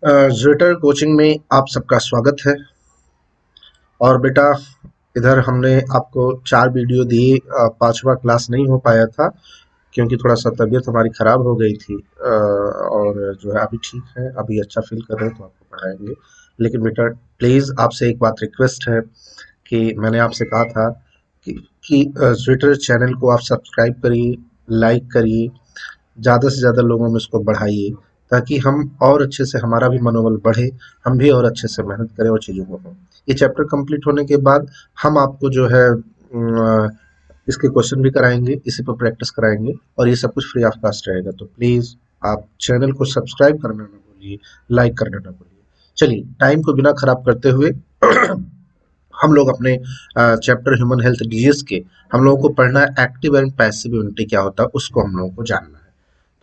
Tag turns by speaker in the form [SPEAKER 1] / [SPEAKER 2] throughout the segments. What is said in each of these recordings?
[SPEAKER 1] Zwitter coaching में आप सबका स्वागत है। और बेटा, इधर हमने आपको 4 वीडियो दिए। 5वां क्लास नहीं हो पाया था क्योंकि थोड़ा सा तबीयत हमारी खराब हो गई थी। और जो है अभी ठीक है, अभी अच्छा फील कर रहे हैं तो आपको पढ़ाएंगे। लेकिन बेटा प्लीज़ आपसे एक बात रिक्वेस्ट है कि मैंने आपसे कहा था कि ज्वेटर चैनल को आप सब्सक्राइब करिए, लाइक करिए, ज़्यादा से ज़्यादा लोगों में इसको बढ़ाइए ताकि हम और अच्छे से हमारा भी मनोबल बढ़े, हम भी और अच्छे से मेहनत करें और चीज़ों को हों। ये चैप्टर कंप्लीट होने के बाद हम आपको जो है इसके क्वेश्चन भी कराएंगे, इसी पर प्रैक्टिस कराएंगे और ये सब कुछ फ्री ऑफ कॉस्ट रहेगा। तो प्लीज़ आप चैनल को सब्सक्राइब करना ना भूलिए, लाइक करना ना भूलिए। चलिए, टाइम को बिना खराब करते हुए हम लोग अपने चैप्टर ह्यूमन हेल्थ डिजीज के हम लोगों को पढ़ना है एक्टिव एंड पैसिव इम्यूनिटी क्या होता है, उसको हम लोगों को जानना है।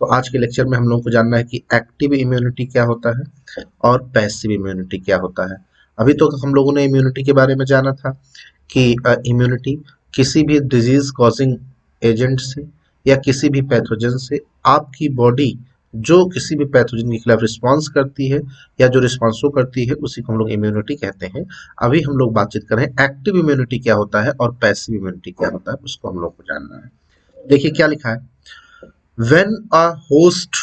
[SPEAKER 1] तो आज के लेक्चर में हम लोगों को जानना है कि एक्टिव इम्यूनिटी क्या होता है और पैसिव इम्यूनिटी क्या होता है। अभी तो हम लोगों ने इम्यूनिटी के बारे में जाना था कि इम्यूनिटी किसी भी डिजीज कॉजिंग एजेंट से या किसी भी पैथोजन से आपकी बॉडी जो किसी भी पैथोजन के खिलाफ रिस्पॉन्स करती है या जो रिस्पॉन्स शो करती है उसी को हम लोग इम्यूनिटी कहते हैं। अभी हम लोग बातचीत करें एक्टिव इम्यूनिटी क्या होता है और पैसिव इम्यूनिटी क्या होता है, उसको हम लोग को जानना है। देखिए क्या लिखा है। When a host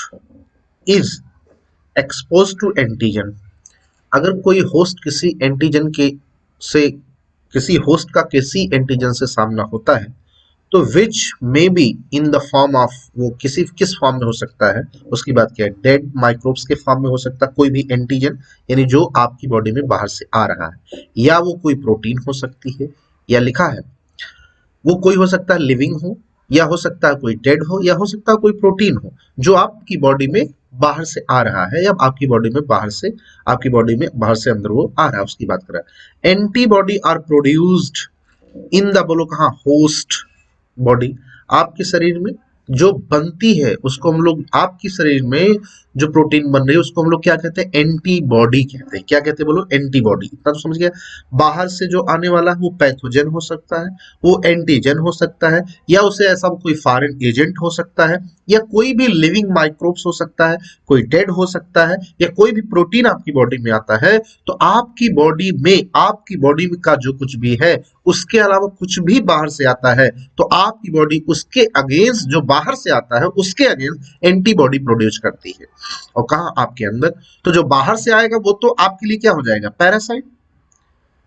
[SPEAKER 1] is exposed to antigen, अगर कोई होस्ट किसी एंटीजन के से किसी होस्ट का किसी एंटीजन से सामना होता है तो which may be in the form of, वो किस फॉर्म में हो सकता है उसकी बात किया है। डेड माइक्रोब्स के फॉर्म में हो सकता है कोई भी एंटीजन, यानी जो आपकी बॉडी में बाहर से आ रहा है, या वो कोई प्रोटीन हो सकती है, या लिखा है वो कोई हो सकता है लिविंग हो, या हो सकता है कोई डेड हो, या हो सकता है कोई प्रोटीन हो जो आपकी बॉडी में बाहर से आ रहा है, या आपकी बॉडी में बाहर से अंदर वो आ रहा है, उसकी बात कर रहा है। Antibody are produced in the, बोलो कहाँ, होस्ट बॉडी। आपके शरीर में जो बनती है उसको हम लोग, आपकी शरीर में जो प्रोटीन बन रही है उसको हम लोग क्या कहते हैं, एंटीबॉडी कहते हैं। क्या कहते हैं बोलो, एंटीबॉडी। इतना तो समझ गया। बाहर से जो आने वाला है वो पैथोजन हो सकता है, वो एंटीजन हो सकता है, या उसे ऐसा कोई फॉरेन एजेंट हो सकता है, या कोई भी लिविंग माइक्रोब्स हो सकता है, कोई डेड हो सकता है, या कोई भी प्रोटीन आपकी बॉडी में आता है। तो आपकी बॉडी में का जो कुछ भी है उसके अलावा कुछ भी बाहर से आता है तो आपकी बॉडी उसके अगेंस्ट, जो बाहर से आता है उसके अगेंस्ट एंटीबॉडी प्रोड्यूस करती है। और कहा आपके अंदर, तो जो बाहर से आएगा वो तो आपके लिए क्या हो जाएगा, पैरासाइट।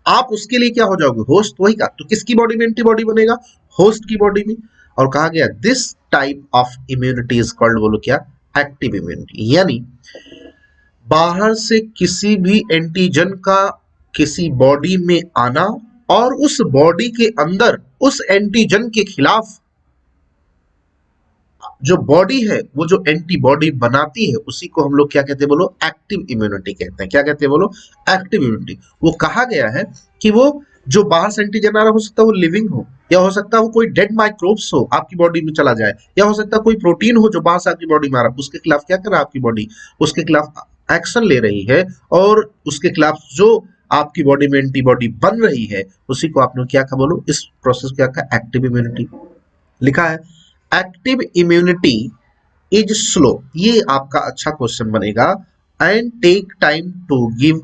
[SPEAKER 1] आप उसके लिए क्या हो जाओगे, होस्ट। वही का तो किसकी बॉडी में एंटीबॉडी बनेगा, होस्ट की बॉडी में। और कहा गया this type of immunity is called, बोलो क्या, एक्टिव इम्यूनिटी। यानी बाहर से किसी भी एंटीजन का किसी बॉडी में आना और उस बॉडी के अंदर उस एंटीजन के खिलाफ जो बॉडी है वो जो एंटीबॉडी बनाती है उसी को हम लोग क्या कहते हैं, बोलो एक्टिव इम्यूनिटी कहते हैं। क्या कहते हैं बोलो, एक्टिव इम्यूनिटी। वो कहा गया है कि वो जो बाहर से एंटीजन आ रहा हो सकता है वो लिविंग हो, या हो सकता है वो कोई डेड माइक्रोब्स हो आपकी बॉडी में चला जाए, या हो सकता है कोई प्रोटीन हो जो बाहर से आपकी बॉडी में आ रहा है, उसके खिलाफ क्या कर रहा है आपकी बॉडी, उसके खिलाफ एक्शन ले रही है, और उसके खिलाफ जो आपकी बॉडी में एंटीबॉडी बन रही है उसी को आपने क्या कहा, बोलो इस प्रोसेस क्या कहा, एक्टिव इम्यूनिटी। लिखा है एक्टिव इम्यूनिटी इज स्लो, ये आपका अच्छा क्वेश्चन बनेगा, and take time to give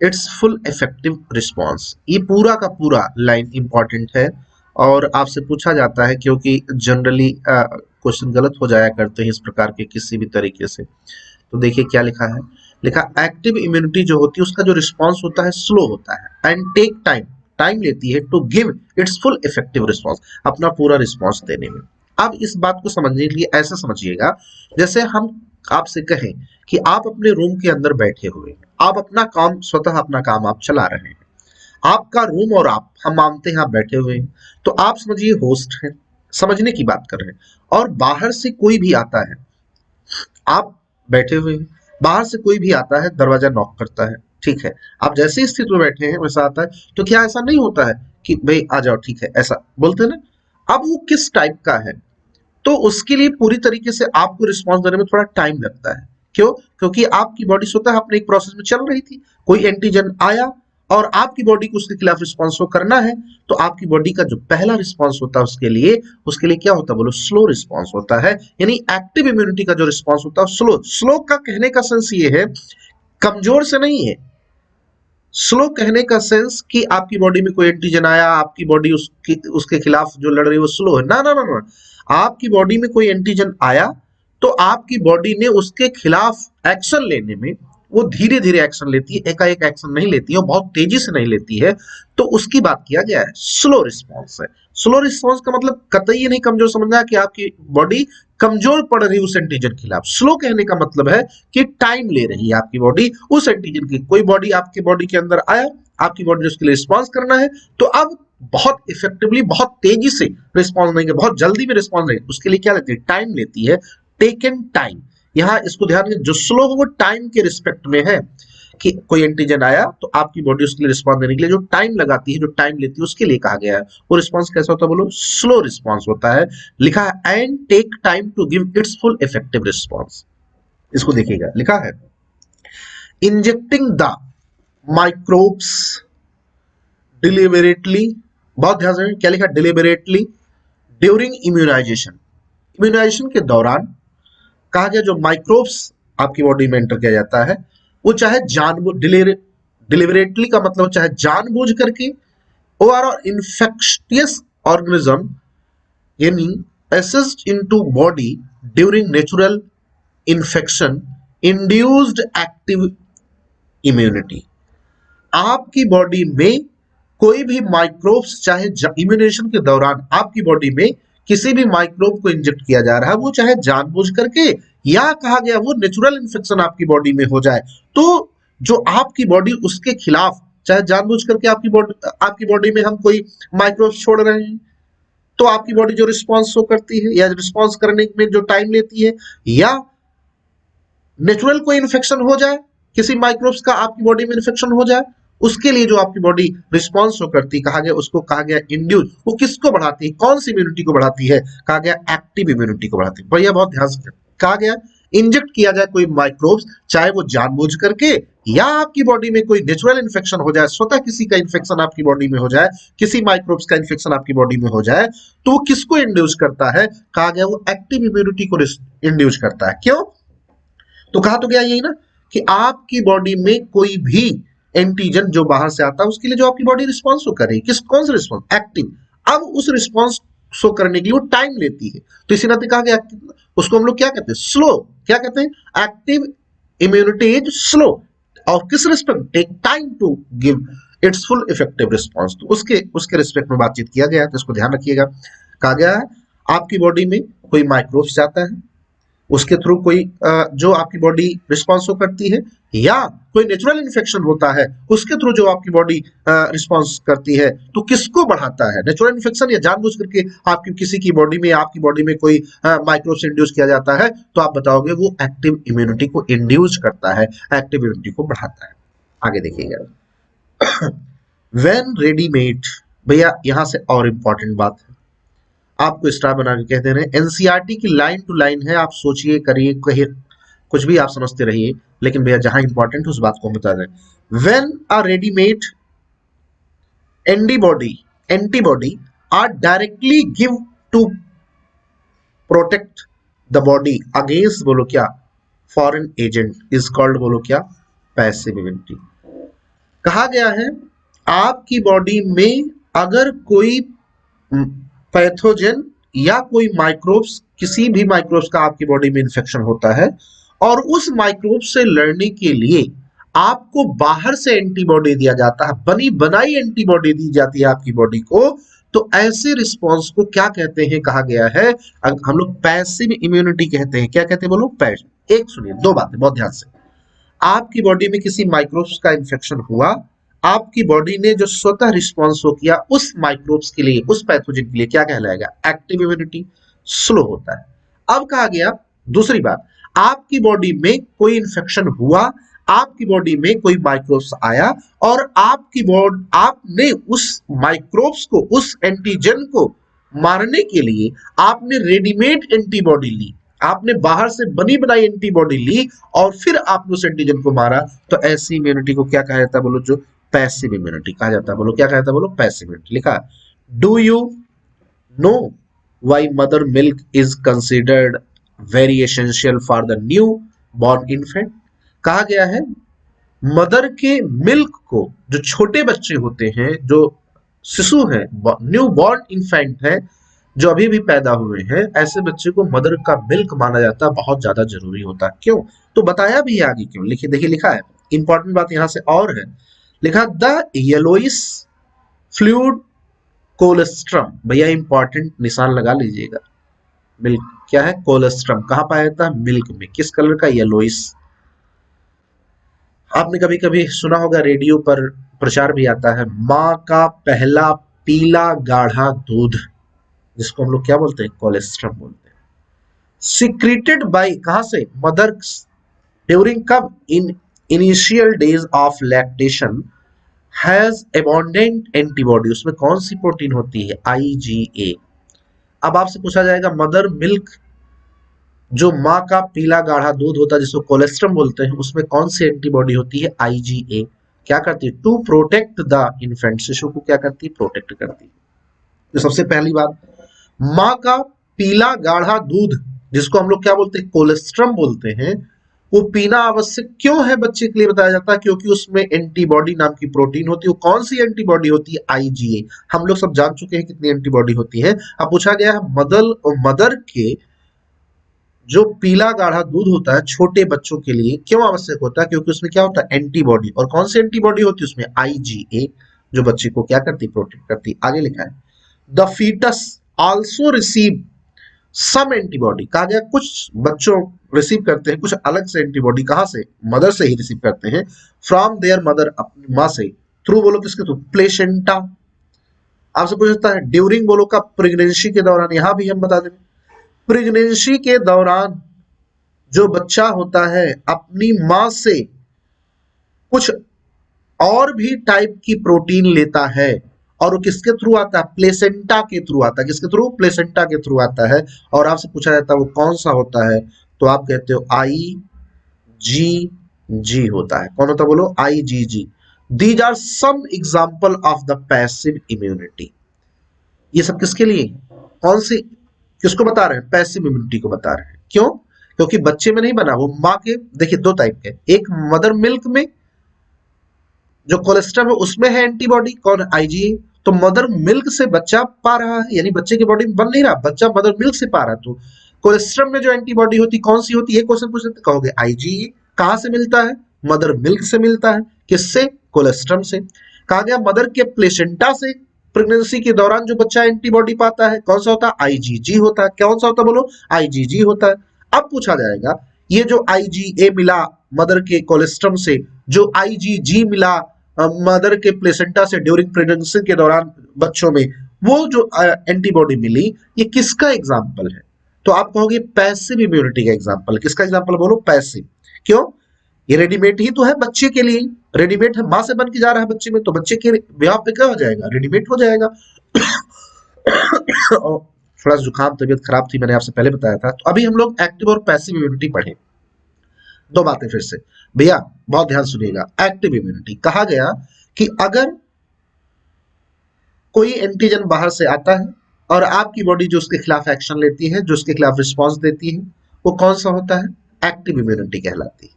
[SPEAKER 1] its full effective response. ये पूरा का पूरा लाइन इंपॉर्टेंट है और आपसे पूछा जाता है क्योंकि जनरली क्वेश्चन गलत हो जाया करते हैं इस प्रकार के किसी भी तरीके से। तो देखिए क्या लिखा है। लिखा एक्टिव इम्यूनिटी जो होती है उसका जो रिस्पॉन्स होता है स्लो होता है, एंड टेक टाइम, टाइम लेती है, to give its full effective response, अपना पूरा रिस्पॉन्स देने में। अब इस बात को समझने के लिए ऐसा समझिएगा, जैसे हम आपसे कहें कि आप अपने रूम के अंदर बैठे हुए हैं, आप अपना काम, स्वतः अपना काम आप चला रहे हैं, आपका रूम और आप, हम मानते हैं आप बैठे हुए हैं, तो आप समझिए होस्ट हैं, समझने की बात कर रहे हैं। और बाहर से कोई भी आता है, आप बैठे हुए हैं, बाहर से कोई भी आता है, दरवाजा नॉक करता है, ठीक है, आप जैसे स्थिति में बैठे हैं वैसा आता है, तो क्या ऐसा नहीं होता है कि भाई आ जाओ, ठीक है, ऐसा बोलते हैं ना। अब वो किस टाइप का है, तो उसके लिए पूरी तरीके से आपको रिस्पॉन्स देने में थोड़ा टाइम लगता है। क्यों? क्योंकि आपकी बॉडी स्वतः अपने एक प्रोसेस में चल रही थी, कोई एंटीजन आया और आपकी बॉडी को उसके खिलाफ रिस्पॉन्स शो करना है, तो आपकी बॉडी का जो पहला रिस्पॉन्स होता है उसके लिए क्या होता है बोलो, स्लो रिस्पॉन्स होता है। यानी एक्टिव इम्यूनिटी का जो रिस्पॉन्स होता है स्लो। स्लो का कहने का सेंस ये है, कमजोर से नहीं है। स्लो कहने का सेंस कि आपकी बॉडी में कोई एंटीजन आया, आपकी बॉडी उसके खिलाफ जो लड़ रही है वो स्लो है, ना ना ना ना। आपकी बॉडी में कोई एंटीजन आया तो आपकी बॉडी ने उसके खिलाफ एक्शन लेने में वो धीरे धीरे एक्शन लेती है, एकाएक एक्शन नहीं लेती है, बहुत तेजी से नहीं लेती है, तो उसकी बात किया गया है, स्लो रिस्पॉन्स है। स्लो रिस्पॉन्स का मतलब कतई ये नहीं कमजोर समझना कि आपकी बॉडी कमजोर पड़ रही है उस एंटीजन के खिलाफ। स्लो कहने का मतलब है कि टाइम ले रही है आपकी बॉडी उस एंटीजन की। कोई बॉडी आपकी बॉडी के अंदर आया, आपकी बॉडी ने उसके लिए रिस्पॉन्स करना है, तो अब बहुत इफेक्टिवली, बहुत तेजी से रिस्पॉन्स नहीं, बहुत जल्दी में रिस्पॉन्स नहीं, उसके लिए क्या लेती है, टाइम लेती है, टेकन टाइम। यहां इसको ध्यान रखिए, जो स्लो है वो टाइम के रिस्पेक्ट में है, कि कोई एंटीजन आया तो आपकी बॉडी उसके लिए रिस्पॉन्स देने के लिए जो टाइम लगाती है, जो टाइम लेती है, उसके लिए कहा गया है। वो रिस्पॉन्स कैसा होता है बोलो, स्लो रिस्पॉन्स होता है। लिखा है and take time to give its full effective response. इसको देखिएगा, लिखा है इंजेक्टिंग द माइक्रोब्स डिलिबरेटली, बहुत ध्यान से क्या लिखा, डिलिबरेटली ड्यूरिंग इम्यूनाइजेशन। इम्यूनाइजेशन के दौरान कहा गया जो माइक्रोब्स आपकी बॉडी में एंटर किया जाता है वो चाहे जानबूझ, डिलिबरेटली का मतलब चाहे जानबूझ करके, और इन्फेक्शियस ऑर्गेनिज्म यानी passage into body during natural infection induced active immunity. आपकी बॉडी में कोई भी माइक्रोब्स, चाहे इम्यूनेशन के दौरान आपकी बॉडी में किसी भी माइक्रोब को इंजेक्ट किया जा रहा है, वो चाहे जानबूझ करके या कहा गया वो नेचुरल इन्फेक्शन आपकी बॉडी में हो जाए, तो जो आपकी बॉडी उसके खिलाफ, चाहे जानबूझ करके आपकी बॉडी में हम कोई माइक्रोब छोड़ रहे हैं, तो आपकी बॉडी जो रिस्पॉन्स शो करती है या रिस्पॉन्स करने में जो टाइम लेती है, या नेचुरल कोई इन्फेक्शन हो जाए, किसी माइक्रोब्स का आपकी बॉडी में इन्फेक्शन हो जाए, उसके लिए जो आपकी बॉडी रिस्पॉन्स शो करती है, कहा गया उसको कहा गया इंड्यूस। वो किसको बढ़ाती है, कौन सी इम्यूनिटी को बढ़ाती है, कहा गया एक्टिव इम्यूनिटी को बढ़ाती है। भैया बहुत ध्यान से कहा गया इंजेक्ट किया जाए कोई माइक्रोब्स, चाहे वो जानबूझ करके या आपकी बॉडी में कोई नेचुरल इन्फेक्शन हो जाए, स्वतः किसी का इन्फेक्शन आपकी बॉडी में हो जाए, किसी माइक्रोब्स का इन्फेक्शन आपकी बॉडी में हो जाए, तो वो किसको इंड्यूस करता है, कहा गया वो एक्टिव इम्यूनिटी को इंड्यूस करता है। क्यों, तो कहा तो गया यही ना कि आपकी बॉडी में कोई भी एंटीजन जो बाहर से आता है उसके लिए जो आपकी बॉडी रिस्पॉन्स शो करेगी, कौन सा रिस्पॉन्स, एक्टिव। अब उस रिस्पॉन्स शो करने के लिए वो टाइम लेती है, तो इसी नाते कहा गया उसको हम लोग क्या कहते हैं, स्लो। क्या कहते हैं, एक्टिव इम्यूनिटी इज स्लो, और किस respect, take time to give its full effective response. तो उसके रिस्पेक्ट में बातचीत किया गया है, तो इसको ध्यान रखिएगा। कहा गया है आपकी बॉडी में कोई माइक्रोब्स जाता है, उसके थ्रू कोई जो आपकी बॉडी रिस्पॉन्स शो करती है, या कोई नेचुरल इन्फेक्शन होता है उसके थ्रू जो आपकी बॉडी रिस्पॉन्स करती है, तो किसको बढ़ाता है, नेचुरल इन्फेक्शन या जानबूझ करके आपकी किसी की बॉडी में, आपकी बॉडी में कोई माइक्रोब से इंड्यूस किया जाता है, तो आप बताओगे वो एक्टिव इम्यूनिटी को इंड्यूस करता है, एक्टिव इम्यूनिटी को बढ़ाता है। आगे देखिएगा व्हेन रेडीमेड, भैया यहां से और इंपॉर्टेंट बात है, आपको स्टार बना के कहते हैं, एनसीईआरटी की लाइन टू लाइन है, आप सोचिए, करिए, कहिए, कुछ भी आप समझते रहिए, लेकिन भैया जहां इंपॉर्टेंट उस बात को हम बता दें। When a readymade antibody are directly give to protect the body against, बोलो क्या, फॉरेन एजेंट इज कॉल्ड, बोलो क्या, पैसिव इम्यूनिटी। कहा गया है आपकी बॉडी में अगर कोई पैथोजन या कोई माइक्रोब्स, किसी भी माइक्रोब्स का आपकी बॉडी में इन्फेक्शन होता है, और उस माइक्रोब से लड़ने के लिए आपको बाहर से एंटीबॉडी दिया जाता है, बनी बनाई एंटीबॉडी दी जाती है आपकी बॉडी को, तो ऐसे रिस्पॉन्स को क्या कहते हैं, कहा गया है हम लोग पैसिव इम्यूनिटी कहते हैं। क्या कहते हैं बोलो, पैसिव। एक सुनिए, दो बातें बहुत ध्यान से, आपकी बॉडी में किसी माइक्रोब्स का इन्फेक्शन हुआ, आपकी बॉडी ने जो स्वतः रिस्पॉन्स शो किया उस माइक्रोब्स के लिए, उस पैथोजन के लिए, क्या कहलाएगा, एक्टिव इम्यूनिटी, स्लो होता है। अब कहा गया दूसरी बात, आपकी बॉडी में कोई इन्फेक्शन हुआ, आपकी बॉडी में कोई माइक्रोब्स आया, और आपने उस माइक्रोब्स को, उस एंटीजन को मारने के लिए आपने रेडीमेड एंटीबॉडी ली, आपने बाहर से बनी बनाई एंटीबॉडी ली और फिर आपने उस एंटीजन को मारा, तो ऐसी इम्यूनिटी को क्या कहा जाता है बोलो, जो पैसिव इम्यूनिटी कहा जाता है। बोलो क्या कहता है, बोलो पैसिव इम्यूनिटी। लिखा do you know why mother milk is considered very essential for the new born infant. कहा गया है मदर के मिल्क को, जो छोटे बच्चे होते हैं, जो शिशु हैं, न्यू बॉर्न इन्फेंट है, जो अभी भी पैदा हुए हैं, ऐसे बच्चे को मदर का मिल्क माना जाता है, बहुत ज्यादा जरूरी होता है। क्यों? तो बताया भी है आगे क्यों। लिखिए, देखिए लिखा है, इंपॉर्टेंट बात यहां से और है। लिखा द येलोइस फ्लूइड कोलेस्ट्रम। भैया इंपॉर्टेंट निशान लगा लीजिएगा। मिल्क क्या है? कोलेस्ट्रम। कहां पाया जाता है? मिल्क में। किस कलर का? येलोइस। आपने कभी कभी सुना होगा रेडियो पर प्रचार भी आता है, माँ का पहला पीला गाढ़ा दूध, जिसको हम लोग क्या बोलते हैं? कोलेस्ट्रम बोलते हैं। सिक्रेटेड बाई, कहां से? मदर ड्यूरिंग कब? In initial days of lactation has abundant antibody. उसमें कौन सी प्रोटीन होती है? आईजीए। अब आपसे पूछा जाएगा मदर मिल्क, जो माँ का पीला गाढ़ा दूध होता है जिसको कोलेस्ट्रम बोलते हैं, उसमें कौन सी एंटीबॉडी होती है? आईजीए। क्या करती है? To protect the infant. शिशु को क्या करती है? प्रोटेक्ट करती है। तो सबसे पहली बात, माँ का पीला गाढ़ा दूध, जिसको हम लोग क्या बोलते हैं? कोलेस्ट्रम बोलते हैं, वो पीना आवश्यक क्यों है बच्चे के लिए? बताया जाता है क्योंकि उसमें एंटीबॉडी नाम की प्रोटीन होती है। वो कौन सी एंटीबॉडी होती है? आईजीए। हम लोग सब जान चुके हैं कितनी एंटीबॉडी होती है। अब पूछा गया है मदर के जो पीला गाढ़ा दूध होता है छोटे बच्चों के लिए क्यों आवश्यक होता है? क्योंकि उसमें क्या होता है? एंटीबॉडी। और कौन सी एंटीबॉडी होती है उसमें? आईजीए, जो बच्चे को क्या करती है? प्रोटेक्ट करती है। आगे लिखा है the foetus also receive some antibody. कहा गया कुछ बच्चों रिसीव करते हैं कुछ अलग से एंटीबॉडी। कहां से? मदर से ही रिसीव करते हैं। फ्रॉम देयर मदर, अपनी मां से। थ्रू बोलो किसके थ्रू? प्लेसेंटा। आपसे पूछ सकता है ड्यूरिंग बोलो का? प्रेगनेंसी के दौरान। यहां भी हम बता दें प्रेगनेंसी के दौरान जो बच्चा होता है अपनी मां से कुछ और भी टाइप की प्रोटीन लेता है, और वो किसके थ्रू आता है? प्लेसेंटा के थ्रू आता है। किसके थ्रू? प्लेसेंटा के थ्रू आता है। और आपसे पूछा जाता है वो कौन सा होता है, तो आप कहते हो आई जी जी होता है। कौन होता है? बोलो I G G. These are some example of the passive immunity. ये सब किसके लिए? कौन सी, किसको बता रहे हैं? पैसिव इम्यूनिटी को बता रहे हैं। क्यों? क्योंकि बच्चे में नहीं बना, वो माँ के, देखिए दो टाइप के, एक मदर मिल्क में जो कोलेस्ट्रॉल है उसमें है एंटीबॉडी, कौन? आईजीए। तो मदर मिल्क से बच्चा पा रहा है, यानी बच्चे की बॉडी में बन नहीं रहा, बच्चा मदर मिल्क से पा रहा है। तो कोलेस्ट्रॉल में जो एंटीबॉडी होती कौन सी होती है? क्वेश्चन पूछ सकते, कहोगे आईजीए। कहां से मिलता है? मदर मिल्क से मिलता है। किससे? कोलेस्ट्रॉल से। कहा गया मदर के प्लेसेंटा से प्रेगनेंसी के दौरान जो बच्चा एंटीबॉडी पाता है कौन सा होता है? आईजीजी होता है। कौन सा होता है? बोलो आईजीजी होता है। अब पूछा जाएगा ये जो आईजीए मिला मदर के कोलेस्ट्रॉल से, जो आईजीजी मिला मदर के प्लेसेंटा से ड्यूरिंग प्रेगनेंसी के दौरान बच्चों में, वो जो एंटीबॉडी मिली, ये किसका एग्जाम्पल है? तो आप कहोगे पैसिव इम्यूनिटी का एग्जाम्पल। किसका एग्जाम्पल? बोलो पैसिव। क्यों? ये रेडीमेड ही तो है बच्चे के लिए, रेडीमेड है, मां से बन के जा रहा है बच्चे में, तो बच्चे के ब्याह पे क्या हो जाएगा? रेडीमेड हो जाएगा। और थोड़ा जुकाम तबीयत खराब थी, मैंने आपसे पहले बताया था। तो अभी हम लोग एक्टिव और पैसिव इम्यूनिटी पढ़े। दो बातें फिर से भैया, बहुत ध्यान सुनिएगा। एक्टिव इम्यूनिटी कहा गया कि अगर कोई एंटीजन बाहर से आता है और आपकी बॉडी जो उसके खिलाफ एक्शन लेती है, जो उसके खिलाफ रिस्पॉन्स देती है, वो कौन सा होता है? एक्टिव इम्यूनिटी कहलाती है।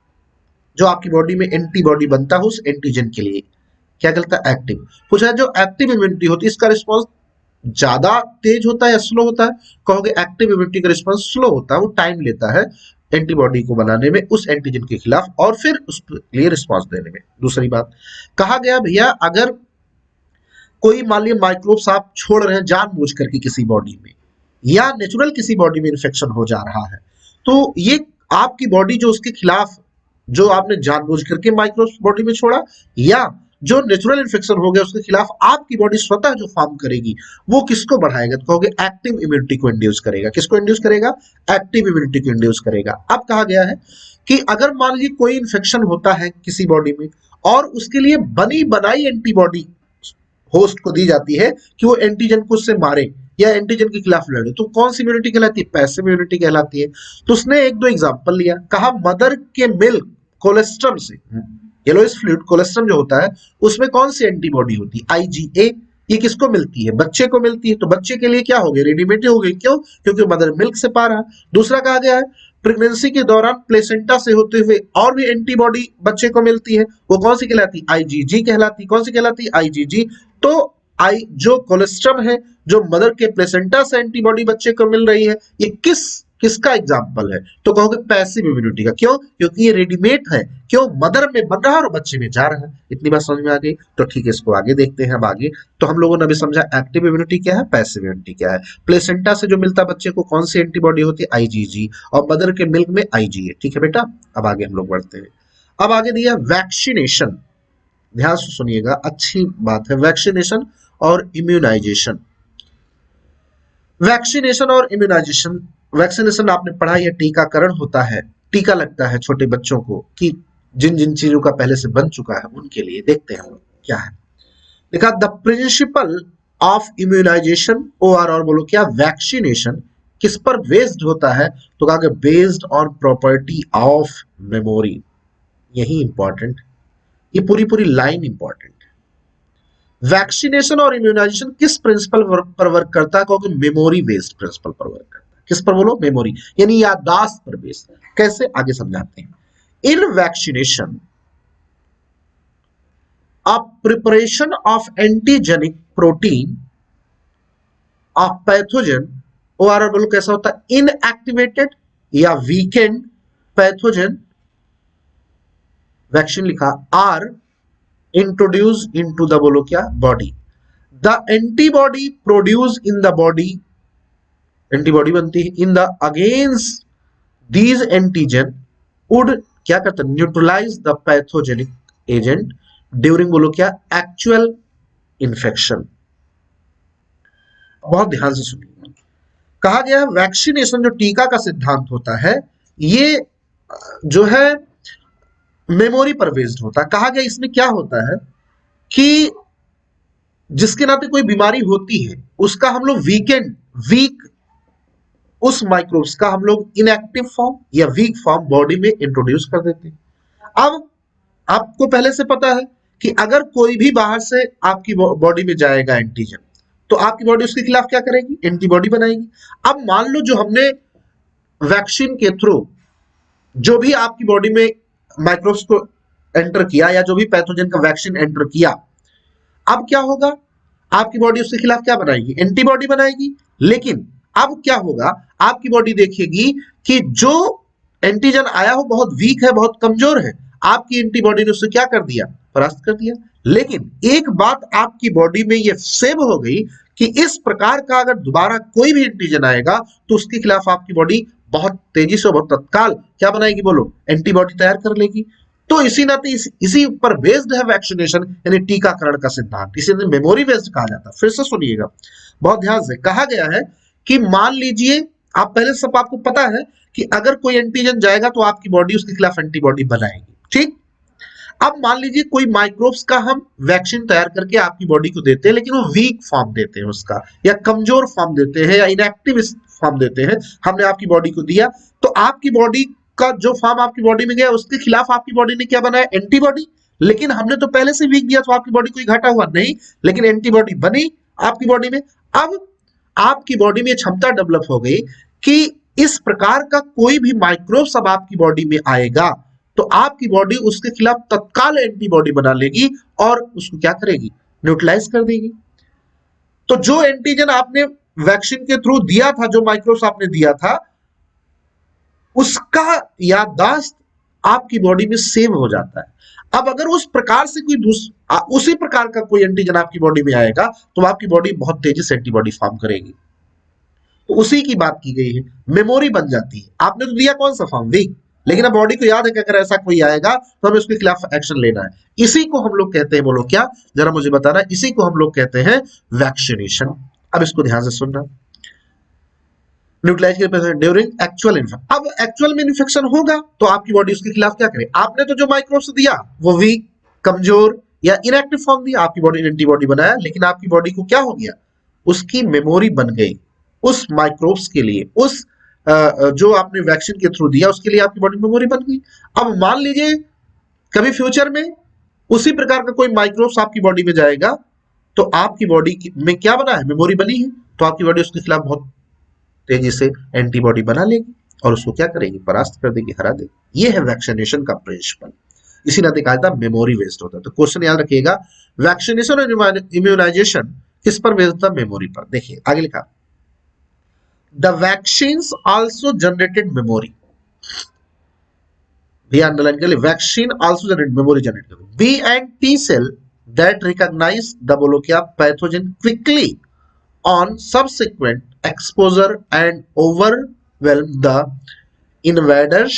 [SPEAKER 1] जो आपकी बॉडी में एंटीबॉडी बनता है उस एंटीजन के लिए, क्या कहलाता है? एक्टिव। पूछा है जो एक्टिव इम्यूनिटी होती है इसका रिस्पॉन्स ज्यादा तेज होता है या स्लो होता है? कहोगे एक्टिव इम्यूनिटी का रिस्पॉन्स स्लो होता है, वो टाइम लेता है एंटीबॉडी को बनाने में उस एंटीजन के खिलाफ और फिर उस लिए रिस्पॉन्स देने में। दूसरी बात कहा गया भैया अगर कोई मान लीजिए माइक्रोब्स आप छोड़ रहे हैं जानबूझ करके किसी बॉडी में, या नेचुरल किसी बॉडी में इन्फेक्शन हो जा रहा है, तो ये आपकी बॉडी जो उसके खिलाफ, जो आपने जानबूझ करके माइक्रोब्स बॉडी में छोड़ा, या जो नेचुरल इन्फेक्शन हो गया उसके खिलाफ आपकी बॉडी स्वतः जो फॉर्म करेगी, वो किसको बढ़ाएगा? तो कहोगे एक्टिव इम्यूनिटी को इंड्यूस करेगा। किसको इंड्यूस करेगा? एक्टिव इम्यूनिटी को इंड्यूस करेगा। अब कहा गया है कि अगर मान लीजिए कोई इन्फेक्शन होता है किसी बॉडी में और उसके लिए बनी बनाई एंटीबॉडी होस्ट को दी जाती है कि वो एंटीजन को उससे मारे या एंटीजन के खिलाफ लड़े, तो कौन सी इम्यूनिटी कहलाती है? पैसिव इम्यूनिटी कहलाती है। तो उसने एक दो एग्जांपल लिया, कहा मदर के मिल्क कोलेस्ट्रॉल से, येलोइश फ्लूइड कोलेस्ट्रम जो होता है उसमें कौन सी एंटीबॉडी होती है? IgA। ये किसको मिलती है? बच्चे को मिलती है। तो बच्चे के लिए क्या हो गया? रेडीमेड हो गई। क्यों? क्योंकि मदर मिल्क से पा रहा है। दूसरा कहा गया है प्रेगनेंसी के दौरान प्लेसेंटा से होते हुए और भी एंटीबॉडी बच्चे को मिलती है। वो कौन सी कहलाती है? IgG कहलाती। कौन सी कहलाती है? IgG। तो आई जो कोलेस्ट्रम है, जो मदर के प्लेसेंटा से एंटीबॉडी बच्चे को मिल रही है, ये किसका एग्जाम्पल है? तो कहोगे पैसिव इम्यूनिटी का। क्यों? क्योंकि ये रेडीमेड है। क्यों? मदर में बन रहा है और बच्चे में जा रहा है। इतनी बात समझ में आ गई? तो ठीक है, इसको आगे देखते हैं। अब आगे तो हम लोगों ने अभी समझा एक्टिव इम्यूनिटी क्या है, पैसिव इम्यूनिटी क्या है। प्लेसेंटा से जो मिलता है बच्चे को कौन सी एंटीबॉडी होती है? IgG। और मदर के मिल्क में IgA। ठीक है बेटा, अब आगे हम लोग बढ़ते हैं। अब आगे दिया वैक्सीनेशन। ध्यान से सुनिएगा, अच्छी बात है। वैक्सीनेशन और इम्यूनाइजेशन। वैक्सीनेशन और इम्यूनाइजेशन। वैक्सीनेशन आपने पढ़ा है, टीकाकरण होता है। टीका लगता है छोटे बच्चों को कि जिन जिन चीजों का पहले से बन चुका है उनके लिए। देखते हैं हम क्या है। देखा, द प्रिंसिपल ऑफ इम्यूनाइजेशन, और बोलो क्या? वैक्सीनेशन किस पर बेस्ड होता है? तो कहा based on property of memory. यही इंपॉर्टेंट, ये पूरी पूरी लाइन इंपॉर्टेंट। वैक्सीनेशन और इम्यूनाइजेशन किस प्रिंसिपल पर वर्क करता है? क्योंकि मेमोरी बेस्ड प्रिंसिपल पर वर्क करता है। किस पर बोलो? मेमोरी, यानी याददाश्त पर बेस्ड। कैसे? आगे समझाते हैं। In vaccination a preparation of antigenic protein of pathogen, और बोलो कैसा होता है? इनएक्टिवेटेड या वीकेंड पैथोजन, वैक्सीन लिखा, आर इंट्रोड्यूस इनटू द, बोलो क्या? Body. The antibody produce in the body, antibody बनती है in the against these antigen would क्या करता है? Neutralise the pathogenic agent during, बोलो क्या? Actual infection. बहुत ध्यान से सुनिए। कहा गया है वैक्सीनेशन जो टीका का सिद्धांत होता है, ये जो है मेमोरी पर बेस्ड होता है। कहा गया इसमें क्या होता है कि जिसके नाते कोई बीमारी होती है उसका हम लोग वीक उस माइक्रोब्स का हम लोग इनएक्टिव फॉर्म या वीक फॉर्म बॉडी में इंट्रोड्यूस कर देते हैं। अब आपको पहले से पता है कि अगर कोई भी बाहर से आपकी बॉडी में जाएगा एंटीजन, तो आपकी बॉडी उसके खिलाफ क्या करेगी? एंटीबॉडी बनाएगी। अब मान लो जो हमने वैक्सीन के थ्रू जो भी आपकी बॉडी में माइक्रोब्स को एंटर किया या जो भी पैथोजन का वैक्सीन एंटर किया, अब क्या होगा? आपकी बॉडी उसके खिलाफ क्या बनाएगी? एंटीबॉडी बनाएगी। लेकिन अब क्या होगा? आपकी बॉडी देखेगी कि जो एंटीजन आया हो बहुत वीक है, बहुत कमजोर है। आपकी एंटीबॉडी ने उससे क्या कर दिया? परास्त कर दिया। लेकिन एक बात आपकी बॉडी में ये सेव हो गई कि इस प्रकार का अगर दोबारा कोई भी एंटीजन आएगा तो उसके खिलाफ आपकी बॉडी बहुत तेजी से, बहुत तत्काल क्या बनाएगी? बोलो, एंटीबॉडी तैयार कर लेगी। तो इसी नाते इसी पर बेस्ड है वैक्सीनेशन, यानी टीकाकरण का सिद्धांत। इसे मेमोरी बेस्ड कहा जाता है। फिर से सुनिएगा बहुत ध्यान से। कहा गया है कि मान लीजिए आप पहले सब आपको पता है कि अगर कोई एंटीजन जाएगा तो आपकी बॉडी उसके खिलाफ एंटीबॉडी बनाएगी। ठीक, अब मान लीजिए कोई माइक्रोब्स का हम वैक्सीन तैयार करके आपकी बॉडी को देते हैं, लेकिन वो वीक फॉर्म देते हैं उसका, या कमजोर फॉर्म देते हैं, या इनएक्टिव फॉर्म देते हैं। हमने आपकी बॉडी को दिया तो आपकी बॉडी का जो फॉर्म आपकी बॉडी में गया उसके खिलाफ आपकी बॉडी ने क्या बनाया? एंटीबॉडी। लेकिन हमने तो पहले से वीक दिया तो आपकी बॉडी कोई घाटा हुआ नहीं, लेकिन एंटीबॉडी बनी आपकी बॉडी में। अब आपकी बॉडी में क्षमता डेवलप हो गई कि इस प्रकार का कोई भी माइक्रोब्स अब आपकी बॉडी में आएगा तो आपकी बॉडी उसके खिलाफ तत्काल एंटीबॉडी बना लेगी और उसको क्या करेगी? न्यूट्रलाइज कर देगी। तो जो एंटीजन आपने वैक्सीन के थ्रू दिया था, जो माइक्रोब्स आपने दिया था, उसका याददाश्त आपकी बॉडी में सेव हो जाता है। अब अगर उस प्रकार से कोई उसी प्रकार का कोई एंटीजन आपकी बॉडी में आएगा तो आपकी बॉडी बहुत तेजी से एंटीबॉडी फॉर्म करेगी। तो उसी की बात की गई है, मेमोरी बन जाती है। आपने तो दिया कौन सा फॉर्म? वीक, लेकिन अब बॉडी को याद है कि अगर ऐसा कोई आएगा तो हमें उसके खिलाफ एक्शन लेना है। इसी को हम लोग कहते हैं, बोलो क्या? जरा मुझे बताना। इसी को हम लोग कहते हैं वैक्सीनेशन। अब इसको ध्यान से सुनना। Neutralise during actual infection. अब एक्चुअल में इन्फेक्शन होगा तो आपकी बॉडी उसके खिलाफ क्या करे? आपने तो जो माइक्रोब्स दिया वो वीक, कमजोर या इनएक्टिव फॉर्म दिया, आपकी बॉडी ने एंटीबॉडी बनाया, लेकिन आपकी बॉडी को क्या हो गया? उसकी मेमोरी बन गई उस माइक्रोब्स के लिए, उस जो आपने वैक्सीन के थ्रू दिया उसके लिए आपकी बॉडी मेमोरी बन गई। अब मान लीजिए कभी फ्यूचर में उसी प्रकार का कोई माइक्रोब्स आपकी बॉडी में जाएगा तो आपकी बॉडी में क्या बना है, मेमोरी बनी है, तो आपकी बॉडी उसके खिलाफ बहुत तेजी से एंटीबॉडी बना लेगी और उसको क्या करेगी, परास्त कर देगी, हरा देगी। ये है वैक्सीनेशन का प्रिंसिपल। इसी नाते कहा था मेमोरी वेस्ट होता है। तो क्वेश्चन याद रखिएगा, वैक्सीनेशन और इम्यूनाइजेशन किस पर बेस्ड था, मेमोरी पर। देखिए आगे लिखा, the vaccine also generated memory, भैया अंडरलाइन के लिए, vaccine also generate memory generate कर, B and T cell that recognise the, बोलो क्या, pathogen quickly on subsequent exposure and overwhelm the invaders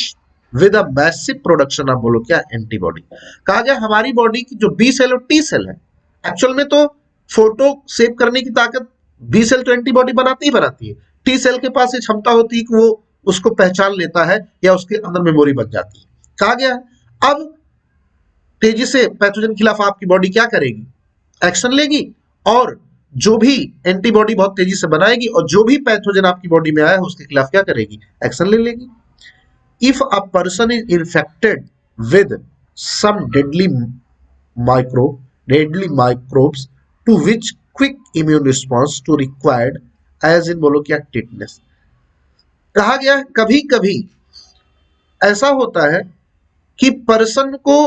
[SPEAKER 1] with a massive production of, बोलो क्या, antibody. कहा गया हमारी बॉडी की जो बी सेल और टी सेल है, एक्चुअल में तो फोटो सेव करने की ताकत बी सेल तो एंटीबॉडी बनाती ही बनाती है, टी सेल के पास ये क्षमता होती है कि वो उसको पहचान लेता है या उसके अंदर मेमोरी बन जाती है। कहा गया अब तेजी से पैथोजन के खिलाफ आपकी बॉडी क्या करेगी, एक्शन लेगी, और जो भी एंटीबॉडी बहुत तेजी से बनाएगी, और जो भी पैथोजन आपकी बॉडी में आया है उसके खिलाफ क्या करेगी, एक्शन ले लेगी। If a person is infected with some deadly microbes to which quick immune response to required as in, बोलो क्या, टिटनेस। कहा गया है कभी कभी ऐसा होता है कि पर्सन को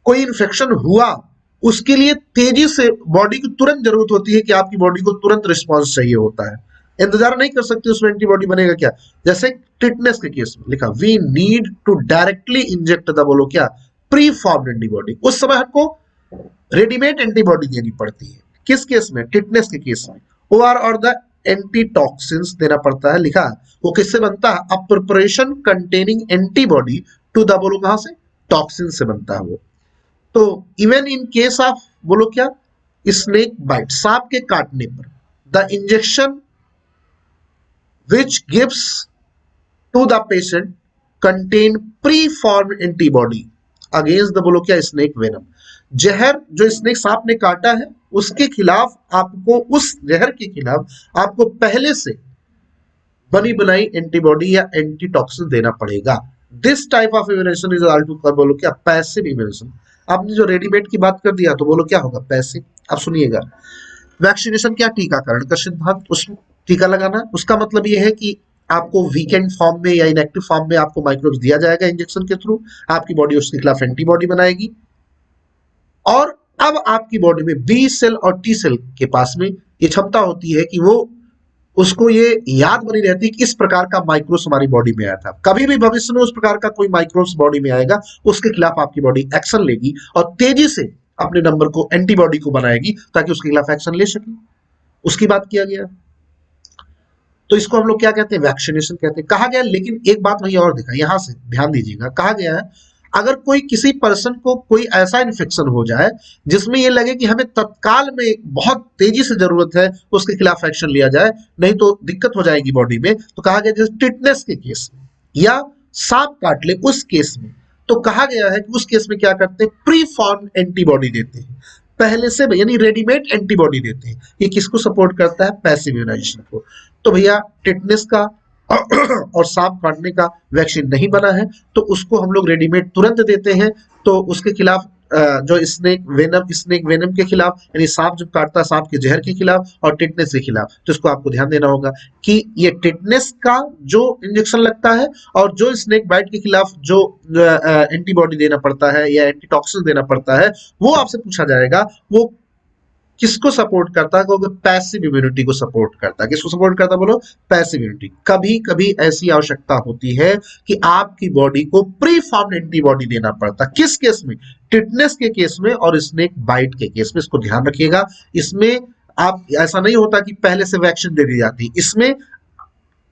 [SPEAKER 1] कोई इन्फेक्शन हुआ, उसके लिए तेजी से बॉडी की तुरंत जरूरत होती है कि आपकी बॉडी को तुरंत रिस्पांस चाहिए होता है, इंतजार नहीं कर सकती उसमें एंटीबॉडी बनेगा क्या। जैसे टिटनेस के केस में लिखा, we need to directly inject the, बोलो क्या, प्री फॉर्म्ड एंटीबॉडी। उस समय हमको रेडीमेड एंटीबॉडी देनी पड़ती है, किस केस में, टिटनेस के केस में। ओआर और द एंटीटॉक्सिन्स देना पड़ता है, लिखा वो किससे बनता है, a preparation containing antibody to the, बोलो कहां से, टॉक्सिन से बनता है वो। तो इवन इन केस ऑफ, बोलो क्या, स्नेक बाइट, सांप के काटने पर, the injection which gives to the patient contain pre form antibody against the, बोलो क्या, स्नेक वेनम। जहर जो स्नेक सांप ने काटा है उसके खिलाफ आपको, उस जहर के खिलाफ आपको पहले से बनी बनाई एंटीबॉडी या एंटीटॉक्सिन देना पड़ेगा। This type of immunisation is all to, बोलो क्या, पैसिव इम्यूनेशन। आपने जो रेडीमेड की बात कर दिया तो बोलो क्या होगा, पैसिव। अब सुनिएगा, वैक्सीनेशन क्या, टीकाकरण का सिद्धांत, उसमें टीका लगाना, उसका मतलब यह है कि आपको वीकेंड फॉर्म में या इनएक्टिव फॉर्म में आपको माइक्रोब्स दिया जाएगा इंजेक्शन के थ्रू, आपकी बॉडी उसके खिलाफ एंटीबॉडी बनाएगी, और अब आपकी बॉडी में बी सेल और टी सेल के पास में ये क्षमता होती है कि वो, उसको ये याद बनी रहती है कि इस प्रकार का माइक्रोब्स हमारी बॉडी में आया था, कभी भी भविष्य में उस प्रकार का कोई माइक्रोब्स बॉडी में आएगा उसके खिलाफ आपकी बॉडी एक्शन लेगी और तेजी से अपने नंबर को, एंटीबॉडी को बनाएगी ताकि उसके खिलाफ एक्शन ले सके। उसकी बात किया गया, तो इसको हम लोग क्या कहते हैं, वैक्सीनेशन कहते हैं। कहा गया, लेकिन एक बात वही और दिखा, यहां से ध्यान दीजिएगा, कहा गया है अगर कोई किसी पर्सन को कोई ऐसा इन्फेक्शन हो जाए जिसमें ये लगे कि हमें तत्काल में बहुत तेजी से जरूरत है उसके खिलाफ एक्शन लिया जाए, नहीं तो दिक्कत हो जाएगी बॉडी में, तो कहा गया जैसे टिटनेस के केस में या सांप काट ले उस केस में, तो कहा गया है कि उस केस में क्या करते हैं, प्री फॉर्म एंटीबॉडी देते हैं, पहले से, यानी रेडीमेड एंटीबॉडी देते हैं। ये किसको सपोर्ट करता है, पैसिव इम्यूनाइजेशन को। तो भैया टिटनेस का और सांप काटने का वैक्सीन नहीं बना है तो उसको हम लोग रेडीमेड तुरंत देते हैं, तो उसके खिलाफ जो स्नेक वेनम के खिलाफ, यानी सांप जब काटता है सांप के जहर के खिलाफ और टिटनेस के खिलाफ, तो इसको आपको ध्यान देना होगा कि ये टिटनेस का जो इंजेक्शन लगता है और जो स्नेक बाइट के खिलाफ जो एंटीबॉडी देना पड़ता है या एंटीटॉक्सिन देना पड़ता है, वो आपसे पूछा जाएगा, वो किसको सपोर्ट करता है, क्योंकि पैसिव इम्यूनिटी को सपोर्ट करता है। किसको सपोर्ट करता है, बोलो, पैसिव इम्यूनिटी। कभी कभी ऐसी आवश्यकता होती है कि आपकी बॉडी को प्री फॉर्म्ड एंटीबॉडी देना पड़ता है, किस केस में, टिटनेस के केस में और स्नेक बाइट के केस में। इसको ध्यान रखिएगा, इसमें आप, ऐसा नहीं होता कि पहले से वैक्सीन दे दी जाती, इसमें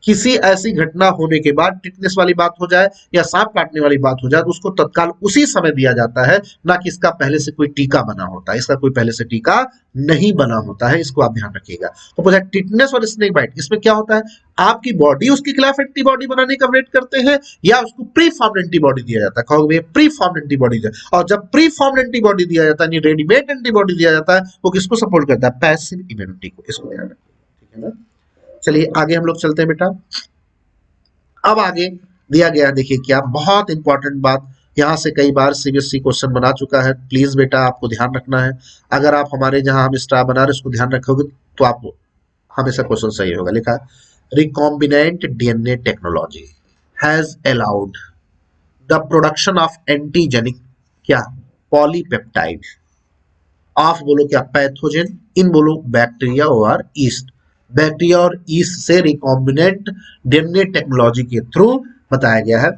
[SPEAKER 1] किसी ऐसी घटना होने के बाद, टिटनेस वाली बात हो जाए या सांप काटने वाली बात हो जाए, तो उसको तत्काल उसी समय दिया जाता है, ना कि इसका पहले से कोई टीका बना होता है। इसका कोई पहले से टीका नहीं बना होता है, इसको आप ध्यान रखिएगा। तो पूछा टिटनेस और स्नेक बाइट, इसमें क्या होता है, आपकी बॉडी उसके खिलाफ एंटीबॉडी बनाने का वेट करते हैं या उसको प्री फॉर्म्ड एंटीबॉडी दिया जाता है। कहोगे प्री फॉर्म्ड एंटीबॉडी, और जब प्री फॉर्म्ड एंटीबॉडी दिया जाता है, रेडीमेड एंटीबॉडी दिया जाता है, वो किसको सपोर्ट करता है, पैसिव इम्यूनिटी को। इसको ध्यान रखिएगा, ठीक है ना। चलिए आगे हम लोग चलते हैं बेटा। अब आगे दिया गया, देखिए क्या बहुत इंपॉर्टेंट बात, यहाँ से कई बार सीबीएसई क्वेश्चन बना चुका है, प्लीज बेटा आपको ध्यान रखना है। अगर आप हमारे जहां हम स्टार बना रहे उसको ध्यान रखोगे तो आपको हमेशा क्वेश्चन सही होगा। लिखा है recombinant DNA technology has allowed the production of antigenic क्या पॉलीपेप्टाइड ऑफ बोलो क्या पैथोजन इन बोलो बैक्टीरिया और ईस्ट। बैक्टीरिया और ईस्ट से रिकॉम्बिनेंट डीएनए टेक्नोलॉजी के थ्रू बताया गया है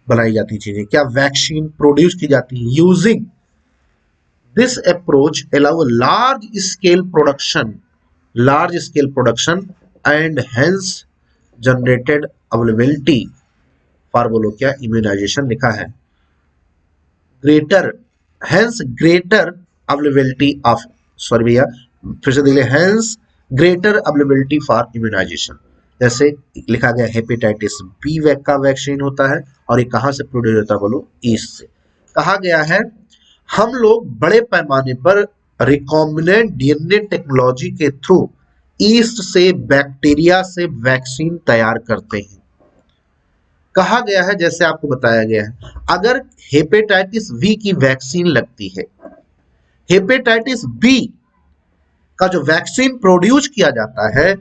[SPEAKER 1] बनाई जाती चीजें क्या वैक्सीन प्रोड्यूस की जाती है। Using this approach allow large scale production and hence generated availability for बोलो क्या इम्यूनाइजेशन। लिखा है greater hence greater availability of sorry भैया फिर से देख ले hence greater availability for immunisation. जैसे लिखा गया हेपेटाइटिस बी का वैक्सीन होता है और ये कहां से प्रोड्यूस होता है बोलो ईस्ट से। कहा गया है हम लोग बड़े पैमाने पर रिकॉम्बिनेंट डीएनए टेक्नोलॉजी के थ्रू ईस्ट से बैक्टीरिया से वैक्सीन तैयार करते हैं। कहा गया है जैसे आपको बताया गया है अगर हेपेटाइटिस बी की वैक्सीन लगती है, हेपेटाइटिस बी का जो वैक्सीन प्रोड्यूस किया जाता है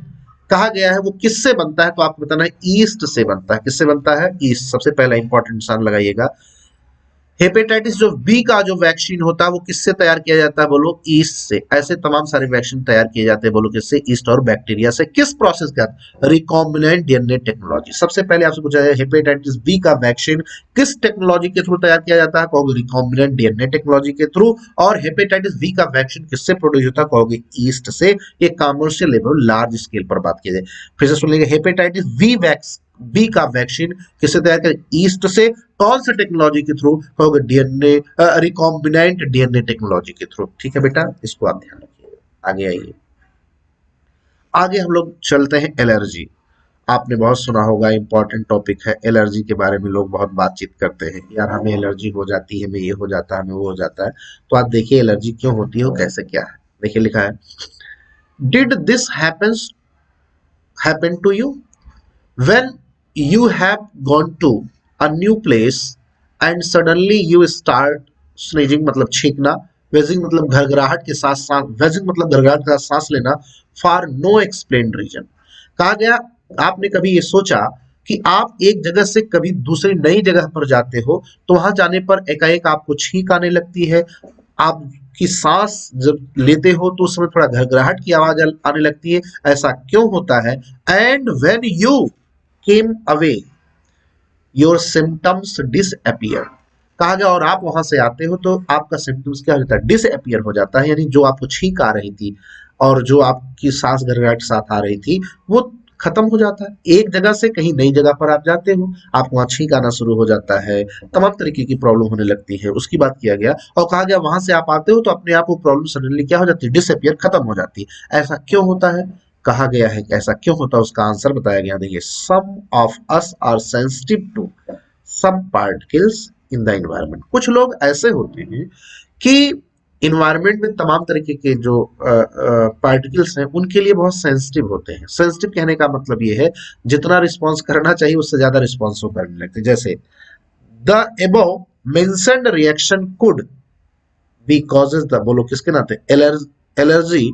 [SPEAKER 1] कहा गया है वो किससे बनता है तो आपको बताना है ईस्ट से बनता है। किससे बनता है ईस्ट। सबसे पहला इंपॉर्टेंट निशान लगाइएगा हेपेटाइटिस जो बी का जो वैक्सीन होता है वो किससे तैयार किया जाता है बोलो ईस्ट से। ऐसे तमाम सारे वैक्सीन तैयार किए जाते हैं बोलो किससे ईस्ट और बैक्टीरिया से। किस प्रोसेस के साथ रिकॉम्बिनेंट डीएनए टेक्नोलॉजी। सबसे पहले आपसे पूछा जाए हेपेटाइटिस बी का वैक्सीन किस टेक्नोलॉजी के थ्रू तैयार किया जाता है कहोगे रिकॉम्बिनेंट डीएनए टेक्नोलॉजी के थ्रू। और हेपेटाइटिस बी का वैक्सीन किससे प्रोड्यूस होता है कहोगे ईस्ट से। ये कमर्शियल लेवल लार्ज स्केल पर बात की जाए। फिर से सुन लीजिए हेपेटाइटिस बी का वैक्सीन किससे तैयार करें ईस्ट से। कौन से टेक्नोलॉजी के थ्रू होगा डीएनए रिकॉम्बिनेंट डीएनए टेक्नोलॉजी के थ्रू। ठीक है बेटा इसको आप ध्यान रखिए। आगे आइए आगे हम लोग चलते हैं एलर्जी। आपने बहुत सुना होगा इंपॉर्टेंट टॉपिक है एलर्जी के बारे में लोग बहुत बातचीत करते हैं यार हमें एलर्जी हो जाती है हमें ये हो जाता है हमें वो हो जाता है। तो आप देखिए एलर्जी क्यों होती है कैसे क्या है। देखिए लिखा है did this happen to you when you have gone to a new place and suddenly you start sneezing मतलब छींकना, wheezing मतलब घरघराहट के साथ सांस, wheezing मतलब घरघराहट के साथ सांस लेना for no explained reason। कहा गया आपने कभी ये सोचा कि आप एक जगह से कभी दूसरी नई जगह पर जाते हो तो वहां जाने पर एकाएक आपको छींक आने लगती है। आपकी सांस जब लेते हो तो उसमें थोड़ा घरघराहट की आवाज आने लगती है। ऐसा क्यों होता है। And when you came away your symptoms disappear। कहा गया और आप वहां से आते हो तो आपका सिम्टम्स क्या हो जाता है डिसअपियर हो जाता है। यानी जो आपको छींक आ रही थी और जो आपकी सांस घरघराहट साथ आ रही थी वो खत्म हो जाता है। एक जगह से कहीं नई जगह पर आप जाते हो आपको वहां छींक आना शुरू हो जाता है तमाम तरीके की प्रॉब्लम होने लगती है उसकी बात किया गया। और कहा गया वहां से आप आते हो तो अपने आप वो प्रॉब्लम सडनली क्या हो जाती है डिसअपियर खत्म हो जाती है। ऐसा क्यों होता है। कहा गया है कि ऐसा क्यों होता है उसका आंसर बताया गया। देखिए some of us are sensitive to some particles in the environment. कुछ लोग ऐसे होते हैं कि इन्वायरमेंट में तमाम तरीके के जो पार्टिकल्स हैं उनके लिए बहुत सेंसिटिव होते हैं। सेंसिटिव कहने का मतलब ये है जितना रिस्पॉन्स करना चाहिए उससे ज्यादा रिस्पॉन्स वो करने लगते हैं। जैसे the above mentioned reaction could be causes the बोलो किसके नाते एलर्जी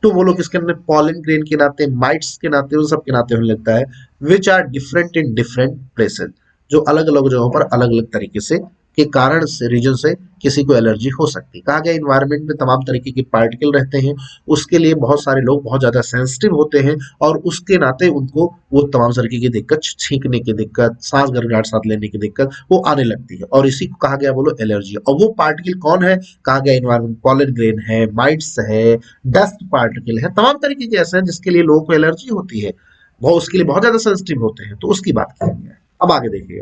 [SPEAKER 1] टू बोलो किसके नाते पॉलन ग्रेन के नाते माइट्स के नाते उन सब के नाते होने लगता है which are different in different places. जो अलग अलग जगहों पर अलग अलग तरीके से के कारण से रीजन से किसी को एलर्जी हो सकती है। कहा गया इन्वायरमेंट में तमाम तरीके के पार्टिकल रहते हैं उसके लिए बहुत सारे लोग बहुत ज्यादा सेंसिटिव होते हैं और उसके नाते उनको वो तमाम तरीके की दिक्कत छींकने की दिक्कत सांस घरघराहट साथ लेने की दिक्कत वो आने लगती है और इसी को कहा गया बोलो एलर्जी। और वो पार्टिकल कौन है कहा गया इन्वायरमेंट पॉलन ग्रेन है माइट्स है डस्ट पार्टिकल है तमाम तरीके के ऐसे हैं जिसके लिए लोगों को एलर्जी होती है वो उसके लिए बहुत ज्यादा सेंसिटिव होते हैं तो उसकी बात की गई है। अब आगे देखिए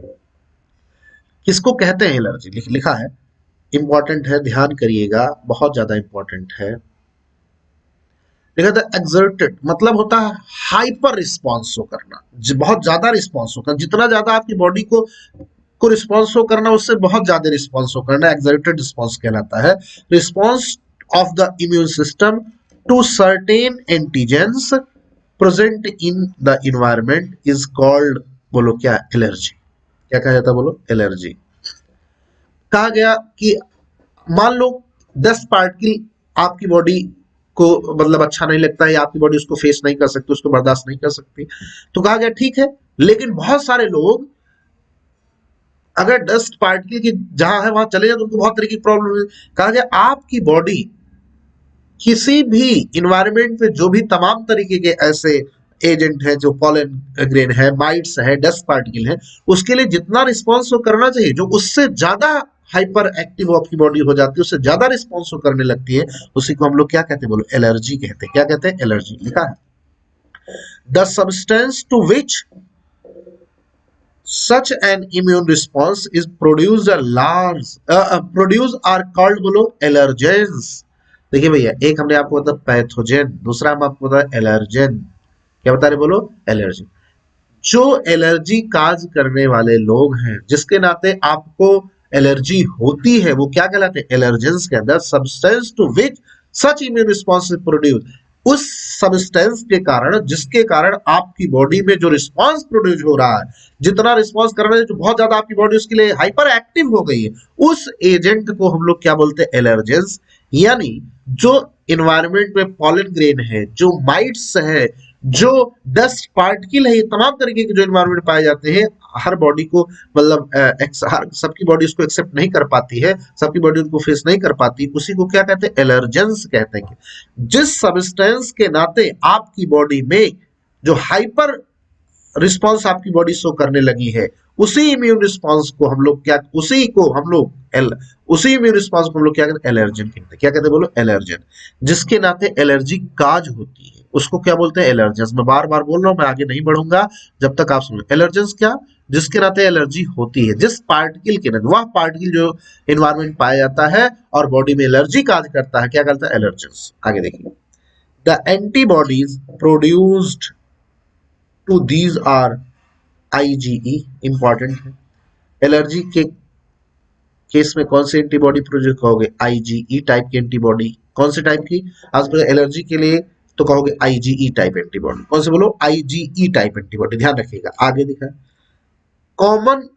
[SPEAKER 1] किसको कहते हैं एलर्जी। लिखा है इंपॉर्टेंट है ध्यान करिएगा बहुत ज्यादा इंपॉर्टेंट है। लिखा था एक्सर्टेड मतलब होता है हाइपर रिस्पॉन्स करना बहुत ज्यादा रिस्पॉन्स करना जितना ज्यादा आपकी बॉडी को रिस्पॉन्स करना उससे बहुत ज्यादा रिस्पॉन्स करना एक्सर्टेड रिस्पॉन्स कहलाता है। Response of the immune system to certain antigens present in the environment is called बोलो क्या एलर्जी। क्या कहा जाता है बोलो एलर्जी। कहा गया कि मान लो 10 पार्टिकल आपकी बॉडी को मतलब अच्छा नहीं लगता है, आपकी बॉडी उसको फेस नहीं कर सकती, उसको बर्दाश्त नहीं कर सकती, तो कहा गया ठीक है, लेकिन बहुत सारे लोग अगर डस्ट पार्टिकल की जहां है वहां चले जाए तो उनको बहुत तरह की प्रॉब्लम है। कहा गया आपकी बॉडी किसी भी इन्वायरमेंट में जो भी तमाम तरीके के ऐसे एजेंट है, जो पॉलन ग्रेन है, माइट्स है, डस्ट पार्टिकल है, उसके लिए जितना रिस्पॉन्स वो करना चाहिए, जो उससे ज्यादा हाइपर एक्टिव आपकी बॉडी हो जाती है, उससे ज्यादा रिस्पॉन्स वो करने लगती है, उसी को हम लोग क्या कहते हैं, बोलो एलर्जी कहते हैं। क्या कहते हैं? एलर्जी। लिखा है the substance to which such an immune response is produced a large produce are called बोलो allergens। देखिए भैया, एक हमने आपको बताया पैथोजन, दूसरा हम आपको बताया एलर्जन। क्या बता रहे? बोलो एलर्जी। जो एलर्जी काज करने वाले लोग हैं, जिसके नाते आपको एलर्जी होती है, वो क्या कहलाते हैं? एलर्जेंस के अंदर substance to which such immune response is produce. उस सब्सटेंस के कारण, जिसके कारण आपकी बॉडी में जो रिस्पॉन्स प्रोड्यूस हो रहा है, जितना रिस्पॉन्स कर रहे हैं, जो बहुत ज्यादा आपकी बॉडी उसके लिए हाइपर एक्टिव हो गई है, उस एजेंट को हम लोग क्या बोलते हैं? एलर्जेंस। यानी जो इन्वायरमेंट में पॉलन ग्रेन है, जो माइट्स है, जो डस्ट पार्टिकल है, ये तमाम तरीके के जो इन्वायरमेंट पाए जाते हैं, हर बॉडी को मतलब सबकी बॉडी उसको एक्सेप्ट नहीं कर पाती है, सबकी बॉडी उनको फेस नहीं कर पाती, उसी को क्या कहते हैं? एलर्जेंस कहते हैं। जिस सब्सटेंस के नाते आपकी बॉडी में जो हाइपर रिस्पॉन्स आपकी बॉडी शो करने लगी है, उसी इम्यून रिस्पॉन्स को हम लोग क्या, उसी इम्यून रिस्पॉन्स को हम लोग क्या कहते हैं? एलर्जन कहते हैं। क्या कहते हैं? बोलो एलर्जन। जिसके नाते एलर्जी काज होती है, उसको क्या बोलते हैं? एलर्जेंस। मैं बार बार बोल रहा हूं, मैं आगे नहीं बढ़ूंगा जब तक आप सुनो। एलर्जेंस क्या? जिसके नाते एलर्जी होती है, जिस पार्टिकल के नाते, वह पार्टिकल जो एनवायरमेंट पाया जाता है और बॉडी में एलर्जी काज करता है, क्या कहता है? एलर्जेंस। आगे देखिए, the antibodies produced to these are IgE. Important है। एलर्जी के केस में कौन सी एंटीबॉडी प्रोड्यूस कहोगे? आईजीई टाइप की एंटीबॉडी। कौन से टाइप की? आज बोले एलर्जी के लिए तो कहोगे आईजीई टाइप एंटीबॉडी। कौन से? बोलो आईजीई टाइप एंटीबॉडी। ध्यान रखिएगा। आगे दिखा, common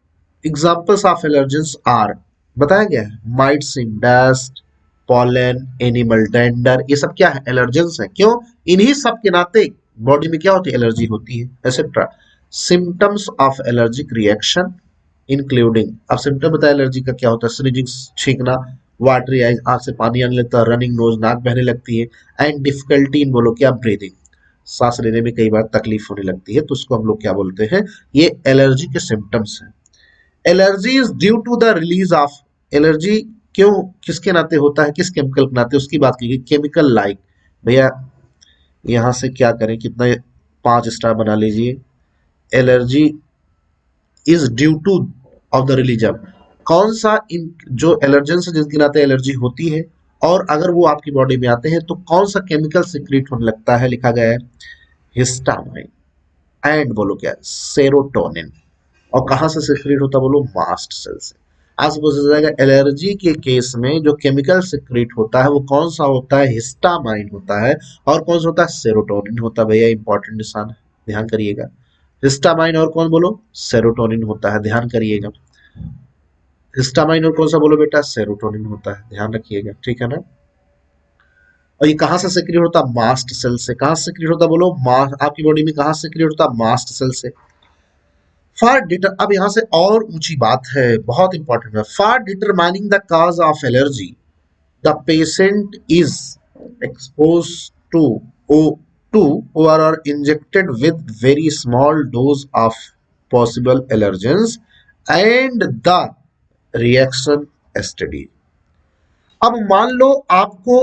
[SPEAKER 1] examples of allergens are, बताया गया है, mites in dust, pollen, animal dander, ये सब क्या है? एलर्जेंस है। क्यों? इन्हीं सब के नाते बॉडी में क्या होती है? एलर्जी होती है, etcetera. Symptoms of allergic reaction including, अब सिम्टम बताया एलर्जी का क्या होता है? स्नीजिंग, छींकना, वाटरी आइज, आंख से पानी आने लगता है, रनिंग नोज, नाक बहने लगती है, एंड डिफिकल्टी इन, बोलो क्या? ब्रीदिंग, सांस लेने में कई बार तकलीफ होने लगती है, तो उसको हम लोग क्या बोलते हैं? ये एलर्जी के सिम्टम्स हैं। Allergy is due to the release of, allergy क्यों किसके नाते होता है? किस केमिकल के नाते? उसकी बात की गई। केमिकल लाइक, भैया यहां से क्या करें, कितना 5 स्टार बना लीजिए। Allergy is due two of the religion, कौन सा इन जो एलर्जेंस है जिनके नाते एलर्जी होती है, और अगर वो आपकी बॉडी में आते हैं तो कौन सा केमिकल सिक्रीट होने लगता है? लिखा गया है हिस्टामाइन एंड बोलो क्या? सेरोटोनिन। और कहां से सिक्रीट होता? बोलो मास्ट सेल से। आज पूछा जाएगा एलर्जी के केस में जो केमिकल सिक्रीट होता है वो कौन सा होता है? हिस्टामाइन होता है। और कौन सा होता है? सेरोटोनिन होता है। भैया इंपॉर्टेंट निशान है, ध्यान करिएगा। हिस्टामाइन और कौन? बोलो सेरोटोनिन होता है, ध्यान करिएगा। हिस्टामाइन और कौन सा? बोलो बेटा सेरोटोनिन होता है, ध्यान रखिएगा, ठीक है ना। और ये कहां से सिक्रीट होता? मास्ट सेल से। कहां से सिक्रीट होता? बोलो आपकी बॉडी में कहां से सिक्रीट होता? मास्ट सेल से। फॉर डिटर, अब यहां से और ऊंची बात है, बहुत इंपॉर्टेंट है। For determining the cause of allergy the patient is expose to to or are injected with very small dose of possible allergens and the reaction study। अब मान लो आपको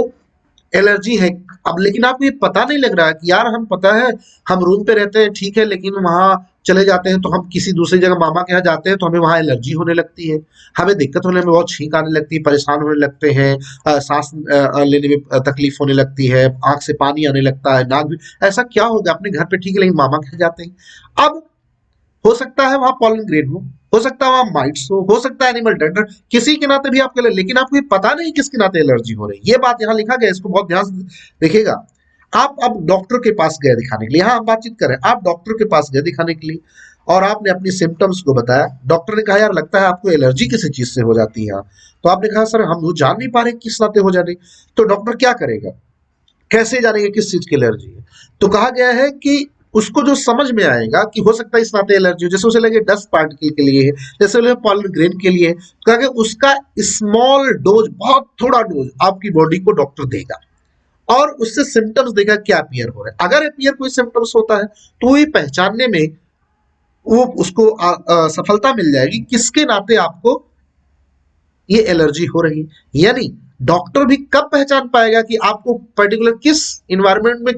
[SPEAKER 1] एलर्जी है, अब लेकिन आपको ये पता नहीं लग रहा है कि यार, हम पता है हम रूम पे रहते हैं, ठीक है, लेकिन वहां चले जाते हैं तो हम किसी दूसरी जगह मामा के यहाँ जाते हैं तो हमें वहां एलर्जी होने लगती है, हमें दिक्कत होने में, बहुत छींक आने लगती है, परेशान होने लगते हैं, सांस लेने में तकलीफ होने लगती है, आंख से पानी आने लगता है, नाक भी। ऐसा क्या होगा? अपने घर पे ठीक है, लेकिन मामा के यहाँ जाते हैं। अब हो सकता है वहां पॉलन ग्रेन हो सकता है वहां माइट्स हो सकता है एनिमल डेंडर, किसी के नाते भी आपके लिए, लेकिन आपको ये पता नहीं किसके नाते एलर्जी हो रही है। ये बात यहाँ लिखा गया, इसको बहुत ध्यान से देखिएगा। आप अब डॉक्टर के पास गए दिखाने के लिए, यहाँ हम बातचीत करें, आप डॉक्टर के पास गए दिखाने के लिए, और आपने अपनी सिम्टम्स को बताया। डॉक्टर ने कहा यार लगता है आपको एलर्जी किसी चीज से हो जाती है, तो आपने कहा सर हम वो जान नहीं पा रहे किस नाते हो जाने। तो डॉक्टर क्या करेगा, कैसे जानेंगे किस चीज की एलर्जी है? तो कहा गया है कि उसको जो समझ में आएगा कि हो सकता है इस नाते एलर्जी हो, जैसे उसे लगे डस्ट पार्टिकल के लिए है, जैसे लगे पॉलन ग्रेन के लिए है, तो कहा कि उसका स्मॉल डोज, बहुत थोड़ा डोज आपकी बॉडी को डॉक्टर देगा और उससे सिम्टम्स देखा क्या अपीयर हो रहा है। अगर अपीयर कोई सिम्टम्स होता है तो ये पहचानने में वो उसको सफलता मिल जाएगी किसके नाते आपको ये एलर्जी हो रही है। यानी डॉक्टर भी कब पहचान पाएगा कि आपको पर्टिकुलर किस इन्वायरमेंट में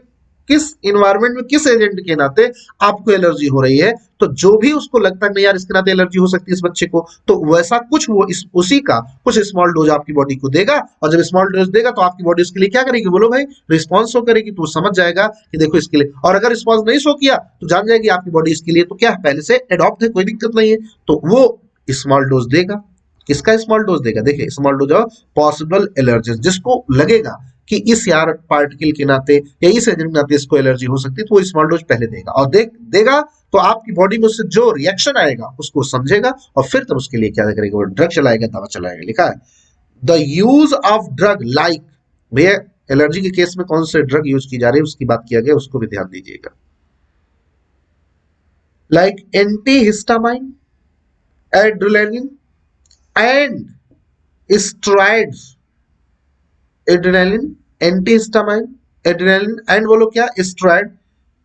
[SPEAKER 1] किस एजेंट के नाते आपको एलर्जी हो रही है। तो जो भी उसको लगता है नहीं यार इसके नाते एलर्जी हो सकती है इस बच्चे को, तो वैसा कुछ वो उसी का कुछ स्मॉल डोज आपकी बॉडी को देगा, और जब स्मॉल डोज देगा तो आपकी बॉडी उसके लिए क्या करेगी, बोलो भाई, रिस्पॉन्स शो करेगी। तो समझ जाएगा कि देखो इसके लिए, और अगर रिस्पॉन्स नहीं शो किया तो जान जाएगी आपकी बॉडी इसके लिए तो क्या पहले से एडॉप्ट है, कोई दिक्कत नहीं है, तो वो स्मॉल डोज देगा। किसका स्मॉल डोज देगा, देखिए small dose of possible allergy, जिसको लगेगा कि इस यार पार्टिकल के नाते या इस एजेंट के नाते इसको एलर्जी हो सकती है, तो वो स्मॉल डोज पहले देगा, और देगा तो आपकी बॉडी में उससे जो रिएक्शन आएगा उसको समझेगा, और फिर तब उसके लिए क्या करेगा, वो ड्रग चलाएगा, दवा चलाएगा। लिखा है the use of drug like, भैया एलर्जी के केस में कौन से ड्रग यूज की जा रही है उसकी बात किया गया, उसको भी ध्यान दीजिएगा। Like antihistamine, adrenaline and steroids, adrenaline, antihistamine, adrenaline and बोलो क्या, steroid,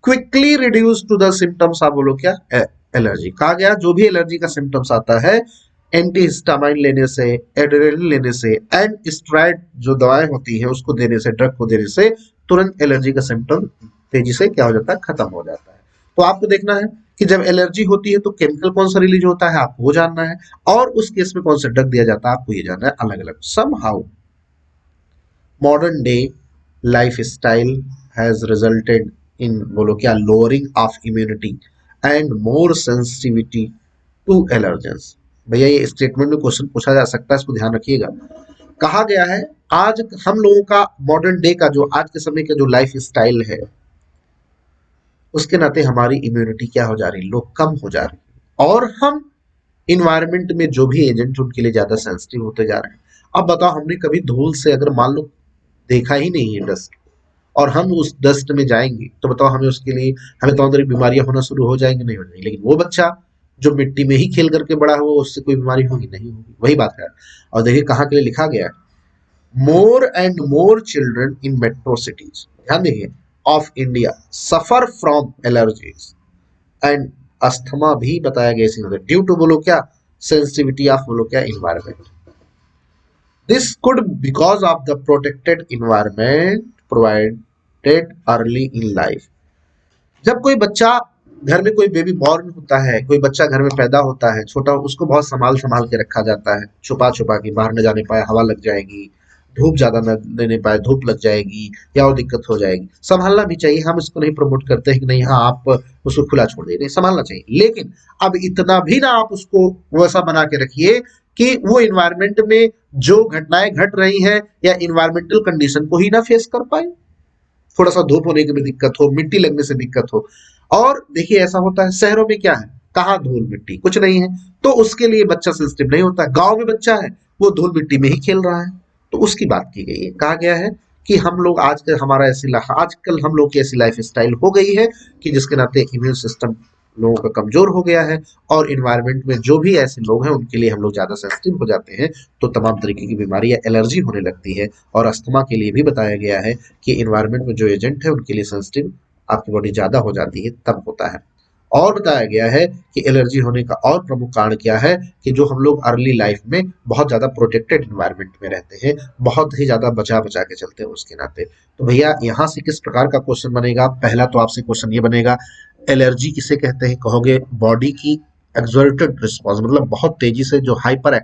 [SPEAKER 1] quickly reduce to the symptoms, आप बोलो क्या, एलर्जी। कहा गया जो भी एलर्जी का सिम्टम्स आता है एंटीहिस्टामाइन लेने से, एड्रेनालिन लेने से एंड स्टेरॉइड जो दवाएं होती है उसको देने से, ड्रग को देने से तुरंत एलर्जी का सिम्टम तेजी से क्या हो जाता है, खत्म हो जाता है। तो आपको देखना है कि जब एलर्जी होती है तो केमिकल कौन सा रिलीज होता है आपको वो जानना है, और उस केस में कौन सा ड्रग दिया जाता है आपको ये जानना है अलग अलग। Somehow modern day lifestyle has resulted in बोलो क्या, lowering of immunity and more sensitivity to allergens। भैया ये स्टेटमेंट में क्वेश्चन पूछा जा सकता है, इसको ध्यान रखिएगा। कहा गया है आज हम लोगों का मॉडर्न डे का जो आज के समय का जो लाइफ स्टाइल है उसके नाते हमारी इम्यूनिटी क्या हो जा रही, लोग कम हो जा रही, और हम इन्वायरमेंट में जो भी एजेंट उनके लिए ज्यादा सेंसिटिव होते जा रहे हैं। अब बताओ हमने कभी धूल से अगर मान लो देखा ही नहीं है डस्ट, और हम उस डस्ट में जाएंगे तो बताओ हमें उसके लिए हमें तो अंदर बीमारियां होना शुरू हो जाएंगी, नहीं हो जाएंगी। लेकिन वो बच्चा जो मिट्टी में ही खेल करके बड़ा हुआ उससे कोई बीमारी होगी, नहीं होगी, वही बात है। और देखिए कहाँ के लिए लिखा गया है, more and more children in metro cities, ध्यान देखिए, of India suffer from allergies and asthma भी बताया गया इसी ड्यू टू बोलो क्या, सेंसिटिविटी ऑफ बोलो क्या, environment. This could because of the protected environment provided early in life। जब कोई बच्चा घर में, कोई बेबी बॉर्न होता है, कोई बच्चा घर में पैदा होता है छोटा, उसको बहुत संभाल संभाल के रखा जाता है, छुपा छुपा के, बाहर न जाने पाए, हवा लग जाएगी, धूप ज्यादा न देने पाए, धूप लग जाएगी या और दिक्कत हो जाएगी। संभालना भी चाहिए, हम इसको नहीं प्रमोट करते हैं कि नहीं हाँ आप उसको खुला छोड़ दीजिए, संभालना चाहिए, लेकिन अब इतना भी ना आप उसको वैसा बना के रखिए कि वो इन्वायरमेंट में जो घटनाएं घट रही हैं या इन्वायरमेंटल कंडीशन को ही ना फेस कर पाए, थोड़ा सा धूप होने की भी दिक्कत हो, मिट्टी लगने से दिक्कत हो। और देखिए ऐसा होता है शहरों में, क्या है, कहाँ धूल मिट्टी कुछ नहीं है, तो उसके लिए बच्चा सेंसिटिव नहीं होता। गांव में बच्चा है वो धूल मिट्टी में ही खेल रहा है, तो उसकी बात की गई है। कहा गया है कि हम लोग आजकल हम लोग की ऐसी लाइफ स्टाइल हो गई है कि जिसके नाते इम्यून सिस्टम लोगों का कमजोर हो गया है, और इन्वायरमेंट में जो भी ऐसे लोग हैं उनके लिए हम लोग ज्यादा सेंसिटिव हो जाते हैं, तो तमाम तरीके की बीमारी या एलर्जी होने लगती है। और अस्थमा के लिए भी बताया गया है कि इन्वायरमेंट में जो एजेंट है उनके लिए सेंसिटिव आपकी बॉडी ज्यादा हो जाती है, तब होता है। और बताया गया है कि एलर्जी होने का और प्रमुख कारण क्या है, कि जो हम लोग अर्ली लाइफ में बहुत ज्यादा प्रोटेक्टेड इन्वायरमेंट में रहते हैं, बहुत ही ज्यादा बचा बचा के चलते हैं उसके नाते। तो भैया यहाँ से किस प्रकार का क्वेश्चन बनेगा, पहला तो आपसे क्वेश्चन ये बनेगा, एलर्जी किसे कहते हैं, कहोगे बॉडी की एक्सर्टेड रिस्पॉन्स, मतलब बहुत तेजी से जो हाइपर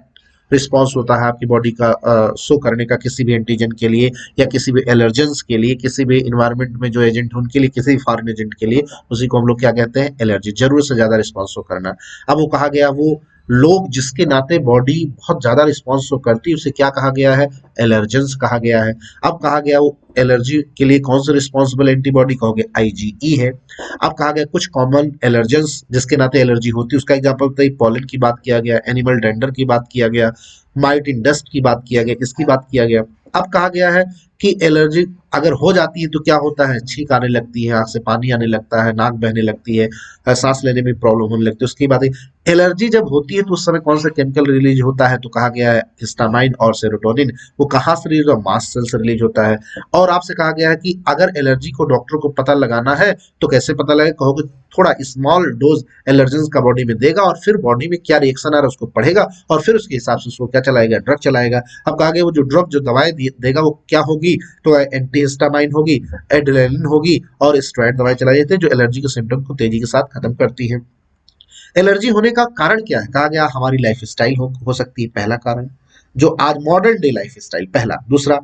[SPEAKER 1] रिस्पॉन्स होता है आपकी बॉडी का शो करने का किसी भी एंटीजन के लिए या किसी भी एलर्जेंस के लिए, किसी भी इन्वायरमेंट में जो एजेंट है उनके लिए, किसी भी फॉरेन एजेंट के लिए, उसी को हम लोग क्या कहते हैं, एलर्जी। जरूरत से ज्यादा रिस्पॉन्स शो करना। अब वो कहा गया वो लोग जिसके नाते बॉडी बहुत ज्यादा रिस्पॉन्स करती है उसे क्या कहा गया है, एलर्जेंस कहा गया है। अब कहा गया वो एलर्जी के लिए कौन सा रिस्पॉन्सिबल एंटीबॉडी कहोगे, आईजीई है। अब कहा गया कुछ कॉमन एलर्जेंस जिसके नाते एलर्जी होती है, उसका एग्जांपल बताइए, पॉलन की बात किया गया, एनिमल डेंडर की बात किया गया, माइट इन डस्ट की बात किया गया, किसकी बात किया गया। अब कहा गया है कि एलर्जी अगर हो जाती है तो क्या होता है, छींक आने लगती है, आंख से पानी आने लगता है, नाक बहने लगती है, सांस लेने में प्रॉब्लम होने लगती है। उसके बाद एलर्जी जब होती है तो उस समय कौन सा केमिकल रिलीज होता है, तो कहा गया है हिस्टामाइन और सेरोटोनिन। वो कहाँ से रिलीज होता है, मास्ट सेल से रिलीज होता है। और आपसे कहा गया है कि अगर एलर्जी को डॉक्टर को पता लगाना है तो कैसे पता लगे, कहोगे थोड़ा स्मॉल डोज एलर्जेंस का बॉडी में देगा और फिर बॉडी में क्या रिएक्शन आ रहा है उसको पढ़ेगा और फिर उसके हिसाब से उसको क्या चलाएगा, ड्रग चलाएगा। अब कहा गया वो जो ड्रग जो दवाएं देगा वो क्या होगी, तो एंटीहिस्टामाइन होगी, एड्रेनलिन होगी और स्टेरॉइड दवाएं चलाई जाती है जो एलर्जी के सिम्टम को तेजी के साथ खत्म करती है। एलर्जी होने का कारण क्या है, कहा गया हमारी लाइफ स्टाइल हो सकती है, पहला कारण जो आज मॉडर्न डे लाइफ स्टाइल, पहला। दूसरा,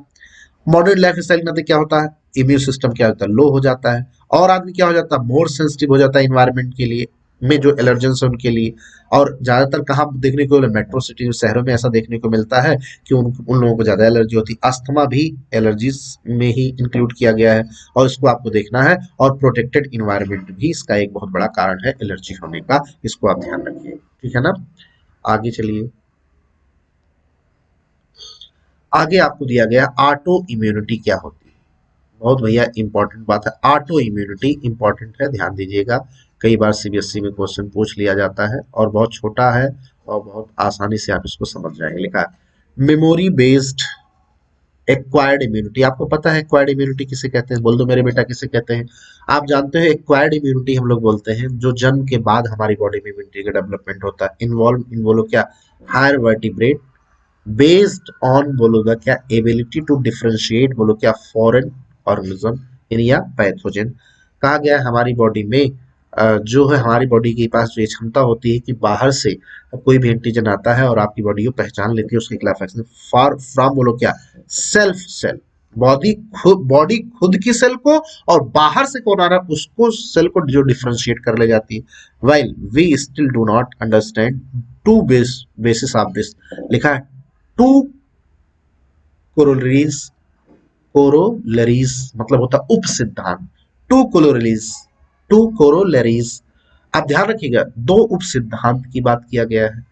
[SPEAKER 1] मॉडर्न लाइफ स्टाइल में क्या होता है, इम्यून सिस्टम क्या होता है, लो हो जाता है और आदमी क्या हो जाता है, मोर सेंसिटिव हो जाता है इन्वायरमेंट के लिए में जो एलर्जेंस है उनके लिए। और ज्यादातर कहाँ देखने को, मेट्रो सिटी शहरों में ऐसा देखने को मिलता है कि उन लोगों को ज्यादा एलर्जी होती है। अस्थमा भी एलर्जीज में ही इंक्लूड किया गया है और इसको आपको देखना है। और प्रोटेक्टेड इन्वायरमेंट भी इसका एक बहुत बड़ा कारण है एलर्जी होने का, इसको आप ध्यान रखिए, ठीक है ना। आगे चलिए, आगे आपको दिया गया ऑटो इम्यूनिटी क्या होती है। बहुत भैया इंपॉर्टेंट बात है, ऑटो इम्यूनिटी इंपॉर्टेंट है, ध्यान दीजिएगा। कई बार सीबीएसई में क्वेश्चन पूछ लिया जाता है और बहुत छोटा है और बहुत आसानी से आप इसको समझ जाएंगे। लिखा है मेमोरी बेस्ड एक्वायर्ड इम्यूनिटी। आपको पता है एक्वायर्ड इम्यूनिटी किसे कहते हैं, बोल दो मेरे बेटा किसे कहते हैं। आप जानते हैं एक्वायर्ड इम्यूनिटी हम लोग बोलते हैं जो जन्म के बाद हमारी बॉडी में इम्यूनिटी का डेवलपमेंट होता है। इन्वॉल्व इन बोलो क्या, हायर वर्टिब्रेट बेस्ड ऑन बोलोगा क्या, एबिलिटी टू डिफरेंशिएट बोलो क्या फॉरेन ऑर्गेनिज्म इन या पैथोजन। कहा गया है हमारी बॉडी में जो है हमारी बॉडी के पास जो ये क्षमता होती है कि बाहर से कोई भी एंटीजन आता है और आपकी बॉडी को पहचान लेती है, उसके खिलाफ एक्शन। फार फ्रॉम बोलो क्या, सेल्फ सेल, बॉडी खुद की सेल को और बाहर से कौन आ रहा है उसको सेल को जो डिफरेंशिएट कर ले जाती है। While we still do not understand to basis of this. लिखा है टू कोरोलरीज, कोरोलरीज मतलब होता है उप सिद्धांत, टू कोरोलरीज। आप ध्यान रखिएगा दो उप सिद्धांत की बात किया गया है,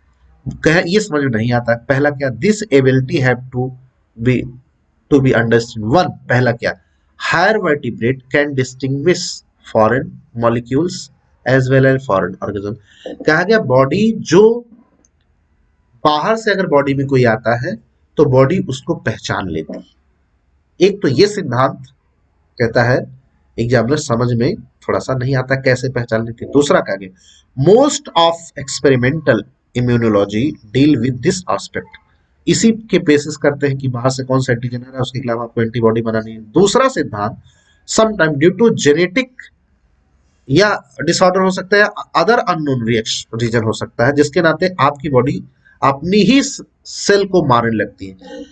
[SPEAKER 1] कह ये समझ में नहीं आता। पहला क्या, this ability have to be understand. One, पहला क्या, higher vertebrate can distinguish foreign molecules as well as foreign organism. कहा गया बॉडी जो बाहर से अगर बॉडी में कोई आता है तो बॉडी उसको पहचान लेती है। एक तो ये सिद्धांत कहता है, एग्जामिनर समझ में थोड़ा सा नहीं आता कैसे पहचान लेती है। दूसरा क्या गया, most of experimental immunology deal with this aspect. इसी के बेसिस करते हैं कि बाहर से कौन सा एंटीजन आ रहा है उसके खिलाफ आपको एंटीबॉडी बनानी है। दूसरा सिद्धांत, समटाइम ड्यू टू जेनेटिक या डिसऑर्डर हो सकता है, अदर अननोन रीजन हो सकता है जिसके नाते आपकी बॉडी अपनी ही सेल को मारने लगती है।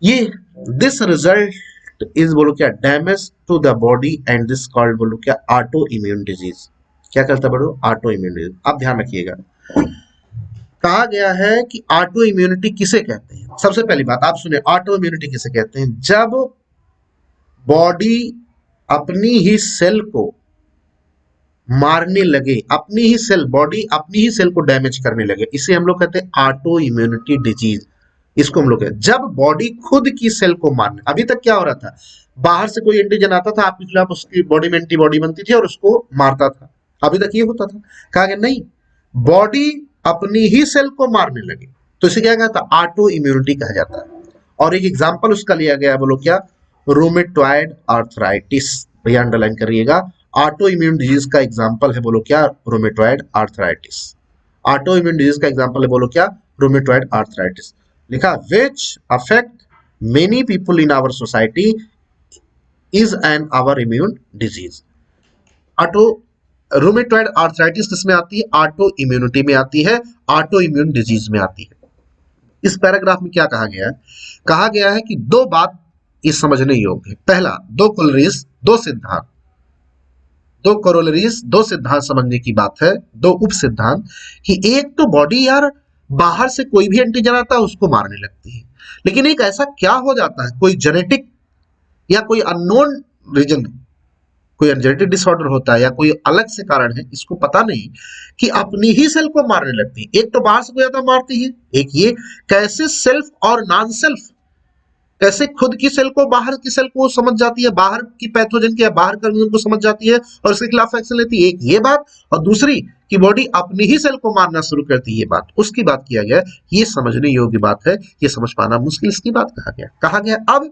[SPEAKER 1] ये दिस रिजल्ट इज बोलो क्या, damage to the body and this called बोलो क्या, ऑटो इम्यून डिजीज। क्या करता है बोलो, ऑटो इम्यून डिजीज। आप ध्यान रखिएगा, कहा गया है कि ऑटो इम्यूनिटी किसे कहते हैं। सबसे पहली बात आप सुने, ऑटो इम्यूनिटी किसे कहते हैं, जब बॉडी अपनी ही सेल को मारने लगे, अपनी ही सेल, बॉडी अपनी ही सेल को डैमेज करने लगे, इसे हम लोग कहते हैं ऑटो इम्यूनिटी डिजीज। इसको हम लोग कहते हैं जब बॉडी खुद की सेल को मारने। अभी तक क्या हो रहा था, बाहर से कोई एंटीजन आता था आपके खिलाफ उसकी बॉडी में एंटीबॉडी बनती थी और उसको मारता था, अभी तक ये होता था। कहा गया नहीं, बॉडी अपनी ही सेल को मारने लगे तो इसे क्या कहता है, ऑटो इम्यूनिटी कहा जाता है। और एक एग्जाम्पल उसका लिया गया बोलो क्या, रूमेटॉइड आर्थराइटिस। भैया अंडरलाइन करिएगा, ऑटो इम्यून डिजीज का एग्जांपल है बोलो क्या, rheumatoid arthritis. Autoimmune disease का एग्जांपल है बोलो क्या, रूमेटॉइड आर्थराइटिस। लिखा which affect many people in our society is an autoimmune disease. Auto rheumatoid arthritis किसमें आती है, ऑटो इम्यूनिटी में आती है, ऑटो इम्यून डिजीज में आती है। इस पैराग्राफ में क्या कहा गया है, कहा गया है कि दो बात इस समझने योग्य है। पहला, दो कोलोरीज दो सिद्धांत, दो कोरोलरीज दो सिद्धांत समझने की बात है, दो उप सिद्धांत कि एक तो बॉडी यार बाहर से कोई भी एंटीजन आता है उसको मारने लगती है। लेकिन एक ऐसा क्या हो जाता है, कोई जेनेटिक या कोई अननोन रीजन, कोई जेनेटिक डिसऑर्डर होता है या कोई अलग से कारण है, इसको पता नहीं, कि अपनी ही सेल को मारने लगती है। एक तो बाहर से कोई आता मारती है, एक ये कैसे सेल्फ और नॉन सेल्फ, कैसे खुद की सेल को बाहर की सेल को समझ जाती है, बाहर की पैथोजन की बाहर का को समझ जाती है और उसके खिलाफ एक्शन लेती है, एक ये बात, और दूसरी कि बॉडी अपनी ही सेल को मारना शुरू करती है, ये बात, उसकी बात किया गया। ये समझने योग्य बात है, ये समझ पाना मुश्किल, इसकी बात कहा गया। अब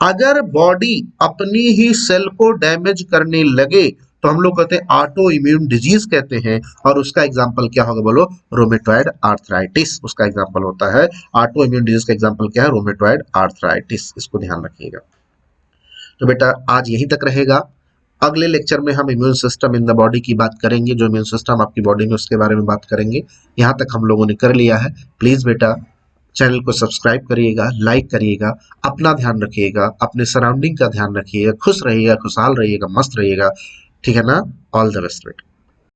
[SPEAKER 1] अगर बॉडी अपनी ही सेल को डैमेज करने लगे तो हम लोग कहते हैं ऑटो इम्यून डिजीज कहते हैं, और उसका एग्जांपल क्या होगा बोलो, रोमेटॉइड आर्थराइटिस उसका एग्जांपल होता है। ऑटो इम्यून डिजीज का एग्जांपल क्या है, रोमेटॉइड आर्थराइटिस, इसको ध्यान रखिएगा। तो बेटा आज यहीं तक रहेगा, अगले लेक्चर में हम immune system in the body की बात करेंगे, जो इम्यून सिस्टम आपकी बॉडी में उसके बारे में बात करेंगे। यहाँ तक हम लोगों ने कर लिया है। प्लीज बेटा चैनल को सब्सक्राइब करिएगा, लाइक करिएगा, अपना ध्यान रखिएगा, अपने सराउंडिंग का ध्यान रखिएगा, खुश रहिएगा, खुशहाल रहिएगा, मस्त रहिएगा, ठीक है ना। ऑल द बेस्ट बेटा।